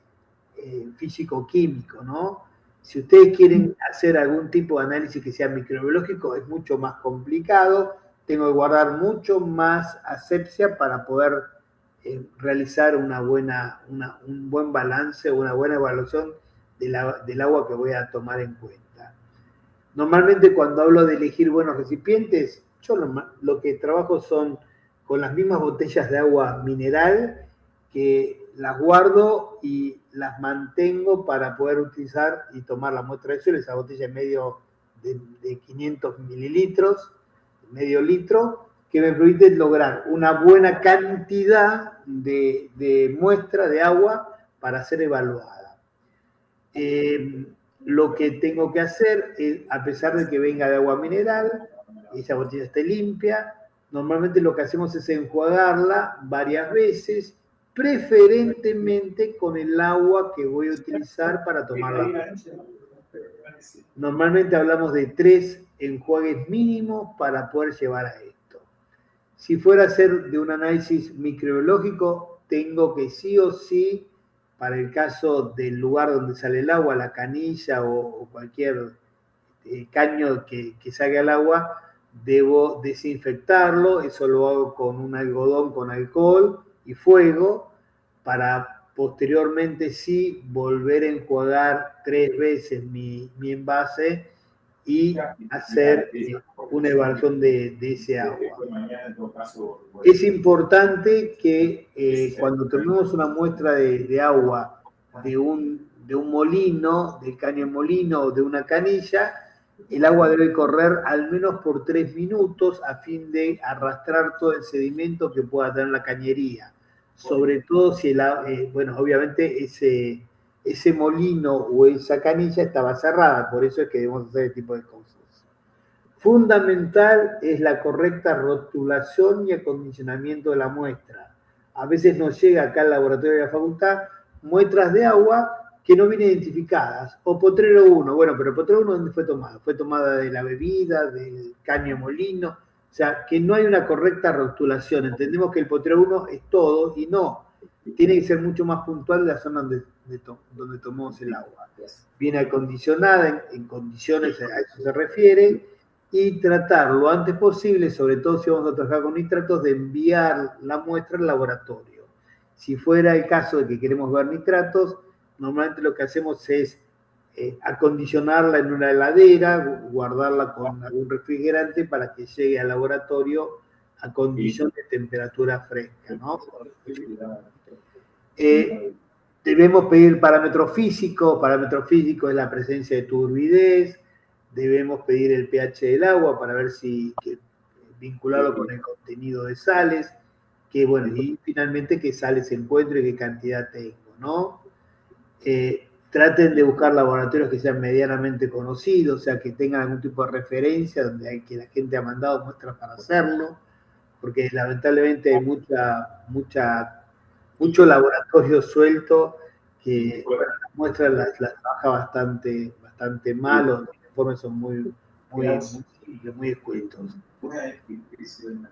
físico-químico, ¿no? Si ustedes quieren hacer algún tipo de análisis que sea microbiológico, es mucho más complicado. Tengo que guardar mucho más asepsia para poder realizar un buen balance, una buena evaluación del agua que voy a tomar en cuenta. Normalmente cuando hablo de elegir buenos recipientes, yo lo que trabajo son con las mismas botellas de agua mineral, que las guardo y las mantengo para poder utilizar y tomar la muestra de suelo, esa botella medio de 500 mililitros, medio litro, que me permite lograr una buena cantidad de muestra de agua para ser evaluada. Lo que tengo que hacer es, a pesar de que venga de agua mineral, esa botella esté limpia, normalmente lo que hacemos es enjuagarla varias veces, preferentemente con el agua que voy a utilizar para tomar la muestra. Normalmente hablamos de 3 enjuagues mínimos para poder llevar a esto. Si fuera a ser de un análisis microbiológico, tengo que sí o sí, para el caso del lugar donde sale el agua, la canilla o cualquier caño que salga el agua, debo desinfectarlo. Eso lo hago con un algodón con alcohol y fuego, para posteriormente sí volver a enjuagar 3 veces mi envase y hacer una evaluación de ese agua. Es importante que cuando tomemos una muestra de agua de un molino, del caño de molino o de una canilla, el agua debe correr al menos por 3 minutos a fin de arrastrar todo el sedimento que pueda tener la cañería. Sobre todo si obviamente ese molino o esa canilla estaba cerrada, por eso es que debemos hacer este tipo de cosas. Fundamental es la correcta rotulación y acondicionamiento de la muestra. A veces nos llega acá al laboratorio de la facultad muestras de agua que no vienen identificadas, o potrero 1, bueno, pero potrero 1 ¿dónde fue tomada? Fue tomada de la bebida, del caño molino, o sea, que no hay una correcta rotulación. Entendemos que el potrero 1 es todo, y no, tiene que ser mucho más puntual la zona donde tomamos el agua. Viene acondicionada, en condiciones, a eso se refiere, y tratar lo antes posible, sobre todo si vamos a trabajar con nitratos, de enviar la muestra al laboratorio. Si fuera el caso de que queremos ver nitratos, normalmente lo que hacemos es acondicionarla en una heladera, guardarla con algún refrigerante para que llegue al laboratorio a condición de temperatura fresca, ¿no? Debemos pedir parámetros físicos. Parámetro físico es la presencia de turbidez. Debemos pedir el pH del agua para ver vincularlo con el contenido de sales, y finalmente qué sales encuentro y qué cantidad tengo, ¿no? Traten de buscar laboratorios que sean medianamente conocidos, o sea, que tengan algún tipo de referencia, que la gente ha mandado muestras para hacerlo, porque lamentablemente hay mucho laboratorio suelto que las muestras las trabaja bastante mal, o los informes son muy simples, muy escuetos.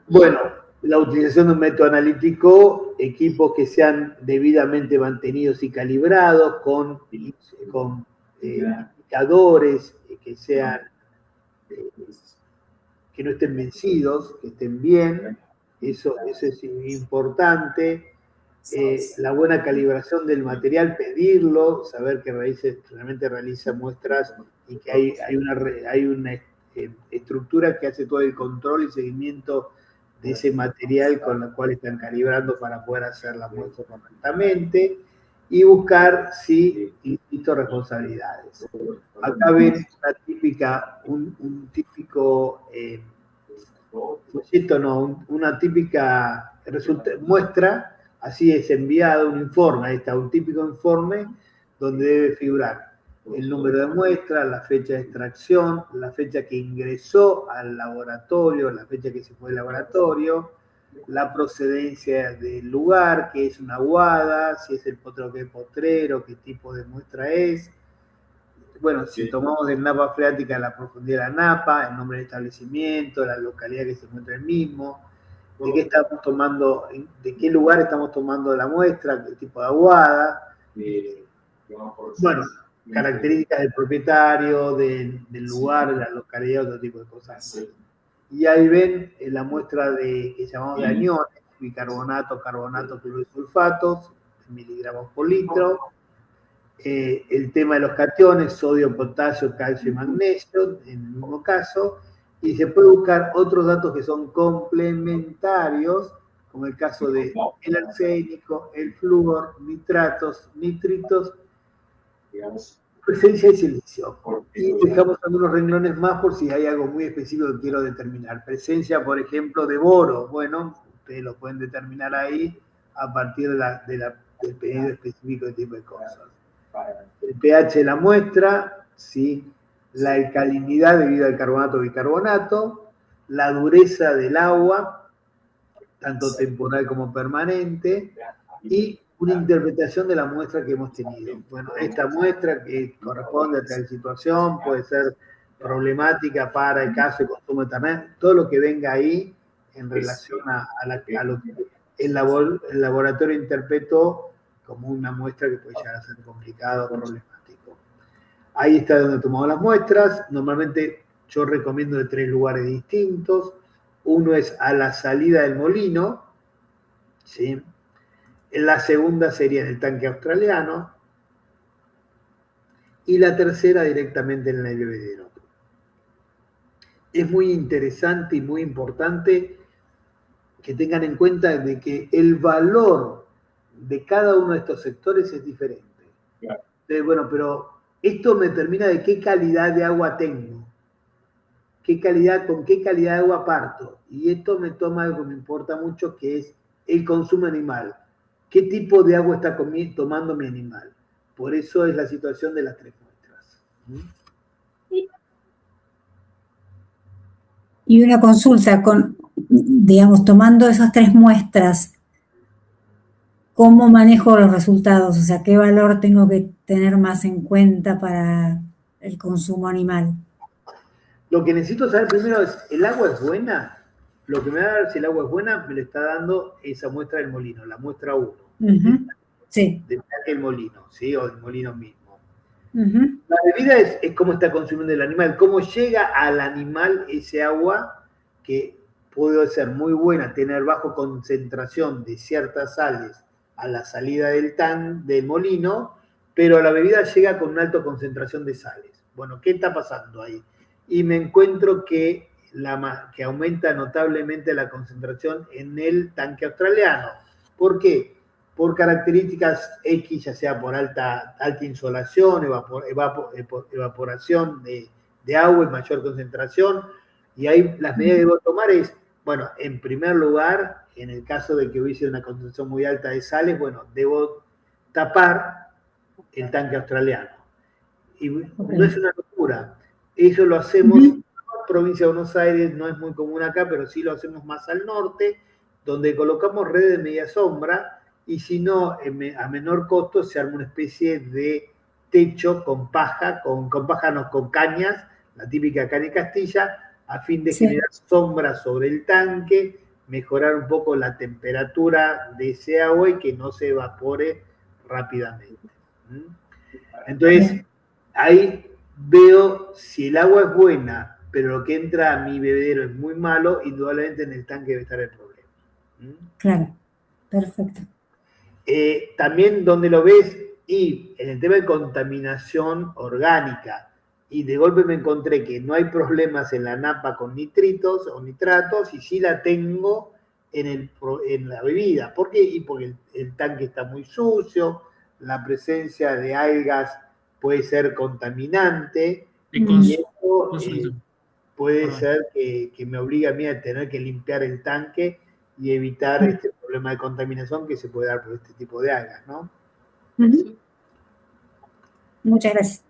Bueno, la utilización de un método analítico, equipos que sean debidamente mantenidos y calibrados, con indicadores que no estén vencidos, que estén bien, eso es importante. La buena calibración del material, pedirlo, saber que realmente realiza muestras y que hay una estructura que hace todo el control y seguimiento de ese material con la cual están calibrando para poder hacer la muestra correctamente, y buscar, sí, insisto, responsabilidades. Acá ven una típica muestra. Así es enviado un informe, ahí está, un típico informe donde debe figurar el número de muestra, la fecha de extracción, la fecha que ingresó al laboratorio, la fecha que se fue al laboratorio, la procedencia del lugar, que es una aguada, si es el potro que es potrero, qué tipo de muestra es. Bueno, si tomamos el napa freática, la profundidad de la napa, el nombre del establecimiento, la localidad que se encuentra el mismo, de qué estamos tomando, de qué lugar estamos tomando la muestra, qué tipo de aguada. Bueno, características del propietario, del lugar, de la localidad, otro tipo de cosas. Y ahí ven la muestra que llamamos de aniones, bicarbonato, carbonato, cloruro y sulfatos, miligramos por litro. El tema de los cationes, sodio, potasio, calcio y magnesio, en el mismo caso. Y se puede buscar otros datos que son complementarios, como el caso de el arsénico, el flúor, nitratos, nitritos, presencia de silicio. Y dejamos algunos renglones más por si hay algo muy específico que quiero determinar. Presencia, por ejemplo, de boro. Bueno, ustedes lo pueden determinar ahí a partir del pedido específico de tipo de cosas. El pH de la muestra, ¿sí? La alcalinidad debido al carbonato o bicarbonato, la dureza del agua, tanto temporal como permanente, y una interpretación de la muestra que hemos tenido. Bueno, esta muestra que corresponde a tal situación puede ser problemática para el caso de consumo de internet, todo lo que venga ahí en relación a lo que el laboratorio interpretó como una muestra que puede llegar a ser complicado o problemático. Ahí está donde tomamos las muestras. Normalmente yo recomiendo de 3 lugares distintos. Uno es a la salida del molino, ¿sí? La segunda sería en el tanque australiano. Y la tercera directamente en el bebedero. Es muy interesante y muy importante que tengan en cuenta de que el valor de cada uno de estos sectores es diferente. Claro. Entonces, bueno, pero esto me determina de qué calidad de agua tengo, con qué calidad de agua parto. Y esto me toma algo que me importa mucho, que es el consumo animal. ¿Qué tipo de agua está tomando mi animal? Por eso es la situación de las 3 muestras. Y una consulta digamos, tomando esas 3 muestras, ¿cómo manejo los resultados? O sea, ¿qué valor tengo que tener más en cuenta para el consumo animal? Lo que necesito saber primero es, ¿el agua es buena? Lo que me va a dar si el agua es buena me lo está dando esa muestra del molino, la muestra 1. Sí. Del molino, ¿sí? O del molino mismo. Uh-huh. La bebida es cómo está consumiendo el animal, cómo llega al animal ese agua que puede ser muy buena, tener bajo concentración de ciertas sales a la salida del molino, pero la bebida llega con una alta concentración de sales. Bueno, ¿qué está pasando ahí? Y me encuentro que aumenta notablemente la concentración en el tanque australiano. ¿Por qué? Por características X, ya sea por alta insolación, evaporación de agua y mayor concentración. Y ahí las medidas que debo tomar es, bueno, en primer lugar, en el caso de que hubiese una concentración muy alta de sales, bueno, debo tapar el tanque australiano. Y no es una locura. Eso lo hacemos en la provincia de Buenos Aires, no es muy común acá, pero sí lo hacemos más al norte, donde colocamos redes de media sombra, y si no, a menor costo se arma una especie de techo con paja, con cañas, la típica caña de Castilla, a fin de generar sombra sobre el tanque, mejorar un poco la temperatura de ese agua y que no se evapore rápidamente. Entonces, ahí veo si el agua es buena, pero lo que entra a mi bebedero es muy malo, indudablemente en el tanque debe estar el problema. Claro, perfecto. También donde lo ves, y en el tema de contaminación orgánica, y de golpe me encontré que no hay problemas en la napa con nitritos o nitratos, y sí la tengo en la bebida. ¿Por qué? Y porque el tanque está muy sucio, la presencia de algas puede ser contaminante, y eso puede ser que me obligue a mí a tener que limpiar el tanque y evitar este problema de contaminación que se puede dar por este tipo de algas, ¿no? Muchas gracias.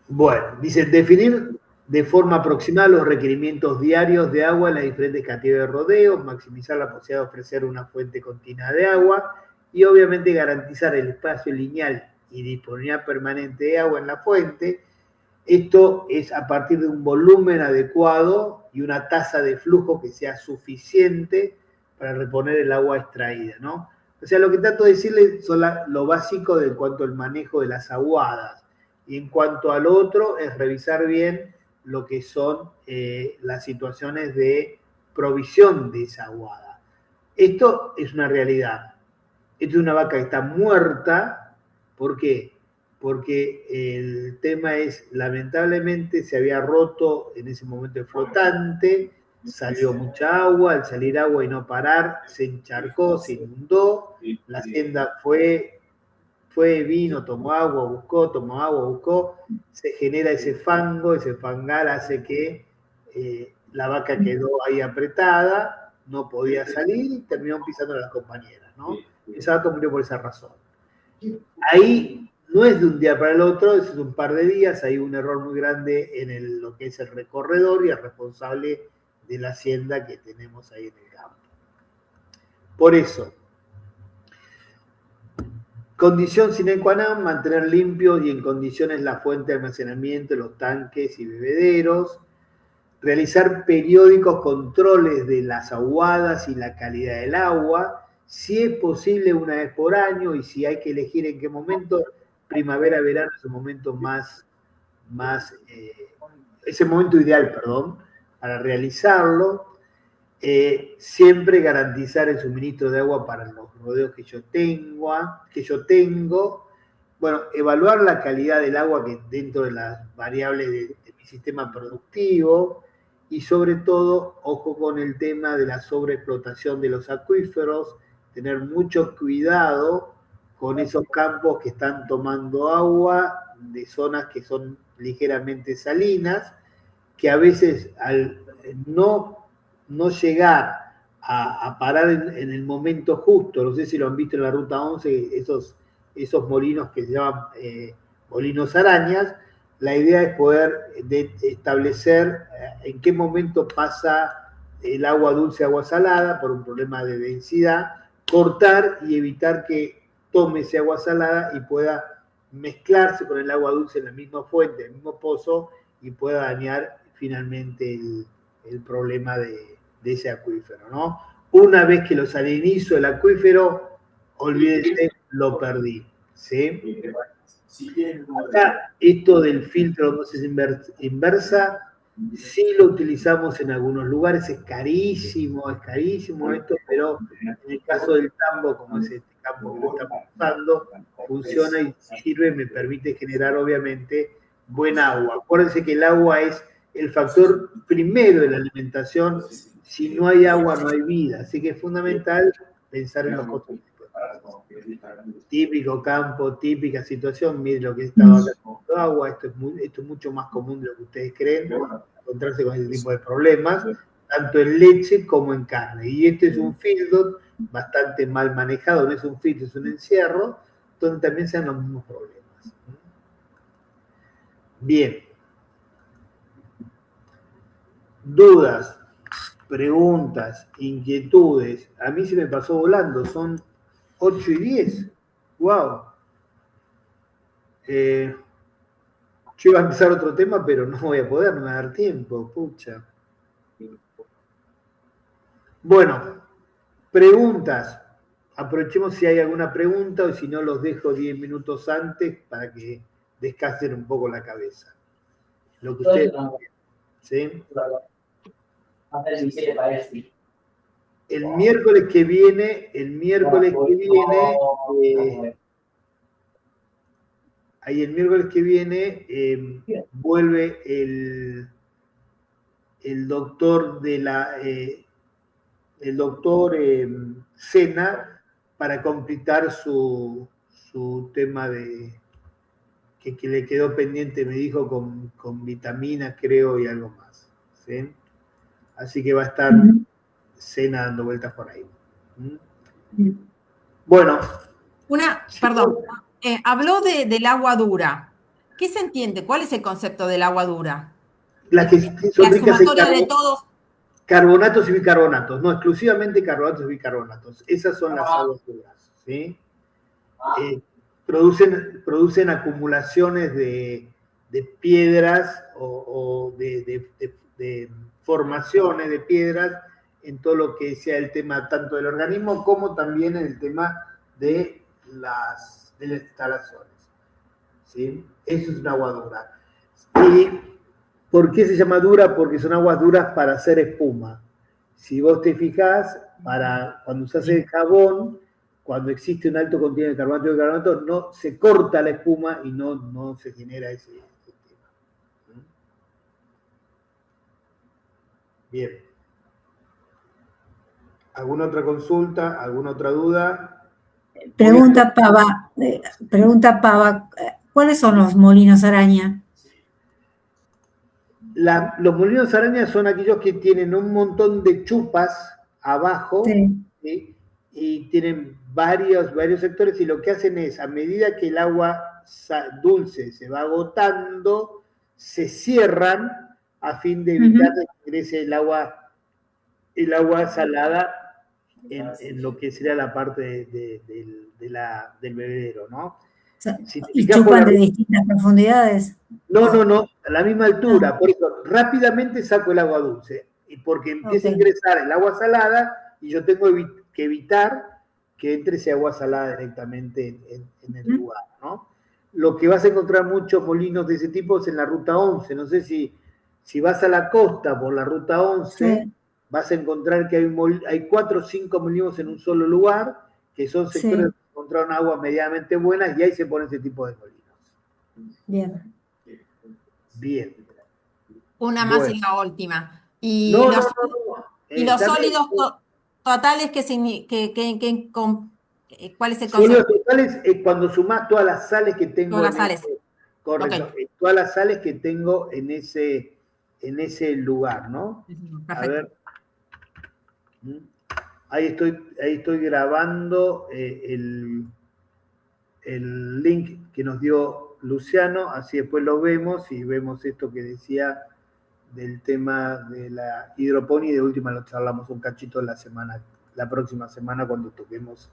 Bueno, dice, definir de forma aproximada los requerimientos diarios de agua en las diferentes categorías de rodeo, maximizar la posibilidad de ofrecer una fuente continua de agua y obviamente garantizar el espacio lineal y disponibilidad permanente de agua en la fuente. Esto es a partir de un volumen adecuado y una tasa de flujo que sea suficiente para reponer el agua extraída, ¿no? O sea, lo que trato de decirles son lo básico en cuanto al manejo de las aguadas. Y en cuanto al otro, es revisar bien lo que son las situaciones de provisión de esa aguada. Esto es una realidad. Esto es una vaca que está muerta. ¿Por qué? Porque el tema es, lamentablemente, se había roto en ese momento el flotante, salió mucha agua, al salir agua y no parar, se encharcó, se inundó, la hacienda vino, tomó agua, buscó, se genera ese fango, ese fangal hace que la vaca quedó ahí apretada, no podía salir y terminó pisando a las compañeras, ¿no? Esa vaca murió por esa razón. Ahí no es de un día para el otro, es de un par de días, hay un error muy grande en lo que es el recorredor y el responsable de la hacienda que tenemos ahí en el campo. Por eso, condición sine qua non, mantener limpios y en condiciones la fuente de almacenamiento, los tanques y bebederos, realizar periódicos controles de las aguadas y la calidad del agua, si es posible una vez por año y si hay que elegir en qué momento, primavera, verano es el momento ese momento ideal, para realizarlo. Siempre garantizar el suministro de agua para los rodeos que yo tengo. Bueno, evaluar la calidad del agua que dentro de las variables de mi sistema productivo y sobre todo, ojo con el tema de la sobreexplotación de los acuíferos, tener mucho cuidado con esos campos que están tomando agua de zonas que son ligeramente salinas, que a veces al no llegar a parar en el momento justo, no sé si lo han visto en la Ruta 11, esos molinos que se llaman molinos arañas, la idea es poder establecer en qué momento pasa el agua dulce a agua salada por un problema de densidad, cortar y evitar que tome ese agua salada y pueda mezclarse con el agua dulce en la misma fuente, en el mismo pozo, y pueda dañar finalmente el problema de ese acuífero, ¿no? Una vez que lo salinizo el acuífero, olvídense, lo perdí, ¿sí? Acá, esto del filtro de osmosis inversa, sí lo utilizamos en algunos lugares, es carísimo esto, pero en el caso del tambo, como es este campo que lo estamos usando, funciona y sirve, me permite generar obviamente buen agua. Acuérdense que el agua es el factor primero de la alimentación. Si no hay agua, no hay vida. Así que es fundamental pensar en los costos. Típico campo, típica situación. Miren lo que estaba con agua. Esto es mucho más común de lo que ustedes creen, encontrarse con ese tipo de problemas, tanto en leche como en carne. Y este es un feedlot bastante mal manejado. No es un feedlot, es un encierro, donde también se dan los mismos problemas. Bien. Dudas, preguntas, inquietudes. A mí se me pasó volando, son 8:10. ¡Wow! Yo iba a empezar otro tema, pero no voy a poder, no me va a dar tiempo, pucha. Bueno, preguntas. Aprovechemos si hay alguna pregunta o si no los dejo 10 minutos antes para que descansen un poco la cabeza. Lo que ustedes ¿sí? El miércoles que viene, vuelve el doctor Sena para completar su tema de que le quedó pendiente, me dijo, con vitaminas, creo, y algo más. ¿Sí? Así que va a estar Sena dando vueltas por ahí. Bueno. Perdón, habló del agua dura. ¿qué se entiende? ¿Cuál es el concepto del agua dura? Las que son La ricas en sumatoria de todos. carbonatos y bicarbonatos, no exclusivamente carbonatos y bicarbonatos. Esas son las aguas duras, ¿sí? Producen acumulaciones de piedras o de formaciones de piedras en todo lo que sea el tema tanto del organismo como también en el tema de las instalaciones, ¿sí? Eso es una agua dura. ¿Y por qué se llama dura? Porque son aguas duras para hacer espuma. Si vos te fijás, cuando usás el jabón, cuando existe un alto contenido de carbonato y bicarbonato, no se corta la espuma y no se genera ese tema. Bien. ¿Alguna otra consulta? ¿Alguna otra duda? Pregunta Pava, ¿cuáles son los molinos araña? Los molinos araña son aquellos que tienen un montón de chupas abajo, Sí. ¿sí? Y tienen varios sectores, y lo que hacen es, a medida que el agua dulce se va agotando, se cierran a fin de evitar que ingrese el agua salada en lo que sería la parte del bebedero, ¿no? Si te ¿Y fijas chupan de distintas profundidades? No, a la misma altura. Por eso rápidamente saco el agua dulce, y porque empieza a ingresar el agua salada y yo tengo que evitar que entre ese agua salada directamente en el lugar, ¿no? Lo que vas a encontrar muchos molinos de ese tipo es en la ruta 11. No sé si vas a la costa por la ruta 11, Sí. vas a encontrar que hay 4 o 5 molinos en un solo lugar, que son sectores Sí. que encontraron agua medianamente buenas, y ahí se pone ese tipo de molinos. Bien. Bien. Una más y la última. Y No. y los También, sólidos totales, ¿cuál es el sólidos concepto? totales es cuando sumás todas las sales que tengo Todas las sales. correcto, Ok. todas las sales que tengo en ese lugar, ¿no? Perfecto. A ver. Ahí estoy grabando el link que nos dio Luciano, así después lo vemos y vemos esto que decía del tema de la hidroponía, y de última lo charlamos un cachito la próxima semana cuando toquemos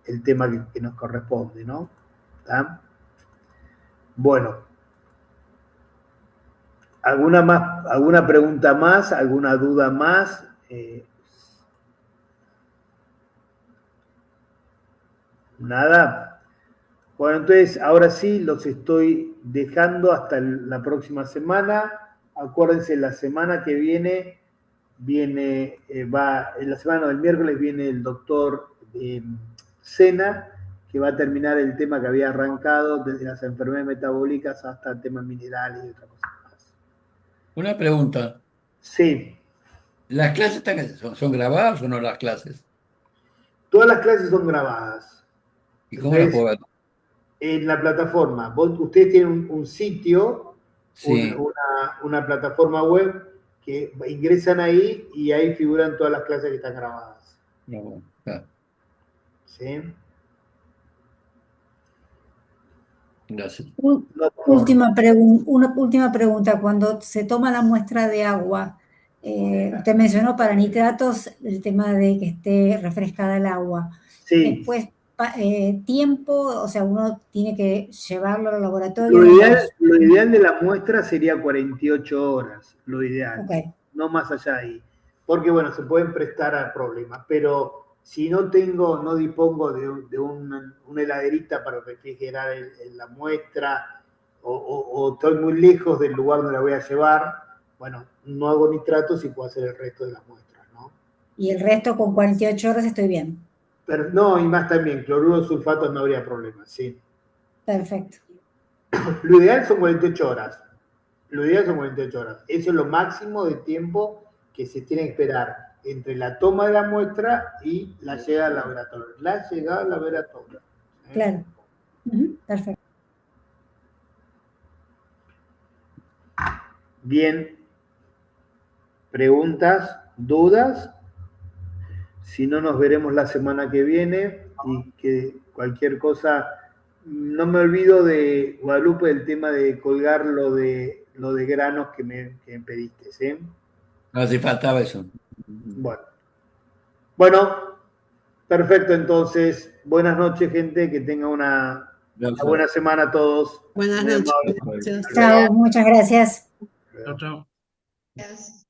el tema que nos corresponde, ¿no? ¿Está? Bueno, ¿alguna pregunta más? ¿Alguna duda más? Nada. Bueno, entonces ahora sí los estoy dejando hasta la próxima semana. Acuérdense, la semana que viene en la semana del miércoles viene el doctor Sena, que va a terminar el tema que había arrancado desde las enfermedades metabólicas hasta temas minerales y otras cosas más. Una pregunta. Sí. ¿Las clases son grabadas o no las clases? Todas las clases son grabadas. ¿Y cómo las puedo ver? En la plataforma. Ustedes tienen un sitio, Sí. una plataforma web, que ingresan ahí y ahí figuran todas las clases que están grabadas. No, claro. ¿Sí? Gracias. Una última pregunta. Cuando se toma la muestra de agua, usted mencionó para nitratos el tema de que esté refrescada el agua. Sí. Después, tiempo, o sea, uno tiene que llevarlo al laboratorio. Lo ideal de la muestra sería 48 horas, lo ideal. Okay. No más allá de ahí. Porque, bueno, se pueden prestar a problemas, pero si no dispongo de una heladerita para refrigerar la muestra, o estoy muy lejos del lugar donde la voy a llevar, bueno, no hago nitratos y puedo hacer el resto de las muestras, ¿no? Y el resto con 48 horas estoy bien. Pero no, y más también, cloruro de sulfato no habría problema, sí. Perfecto. Lo ideal son 48 horas. Eso es lo máximo de tiempo que se tiene que esperar entre la toma de la muestra y la llegada al laboratorio. Claro. Perfecto. Bien. ¿Preguntas? ¿Dudas? Si no, nos veremos la semana que viene, y que cualquier cosa no me olvido de Guadalupe del tema de colgar lo de granos que me pediste, ¿sí? No hace faltaba eso. Bueno, perfecto, entonces, buenas noches, gente, que tenga una buena semana a todos. Buenas Muy noches. amables. Gracias. Chao, muchas gracias. Chao, chao. Gracias.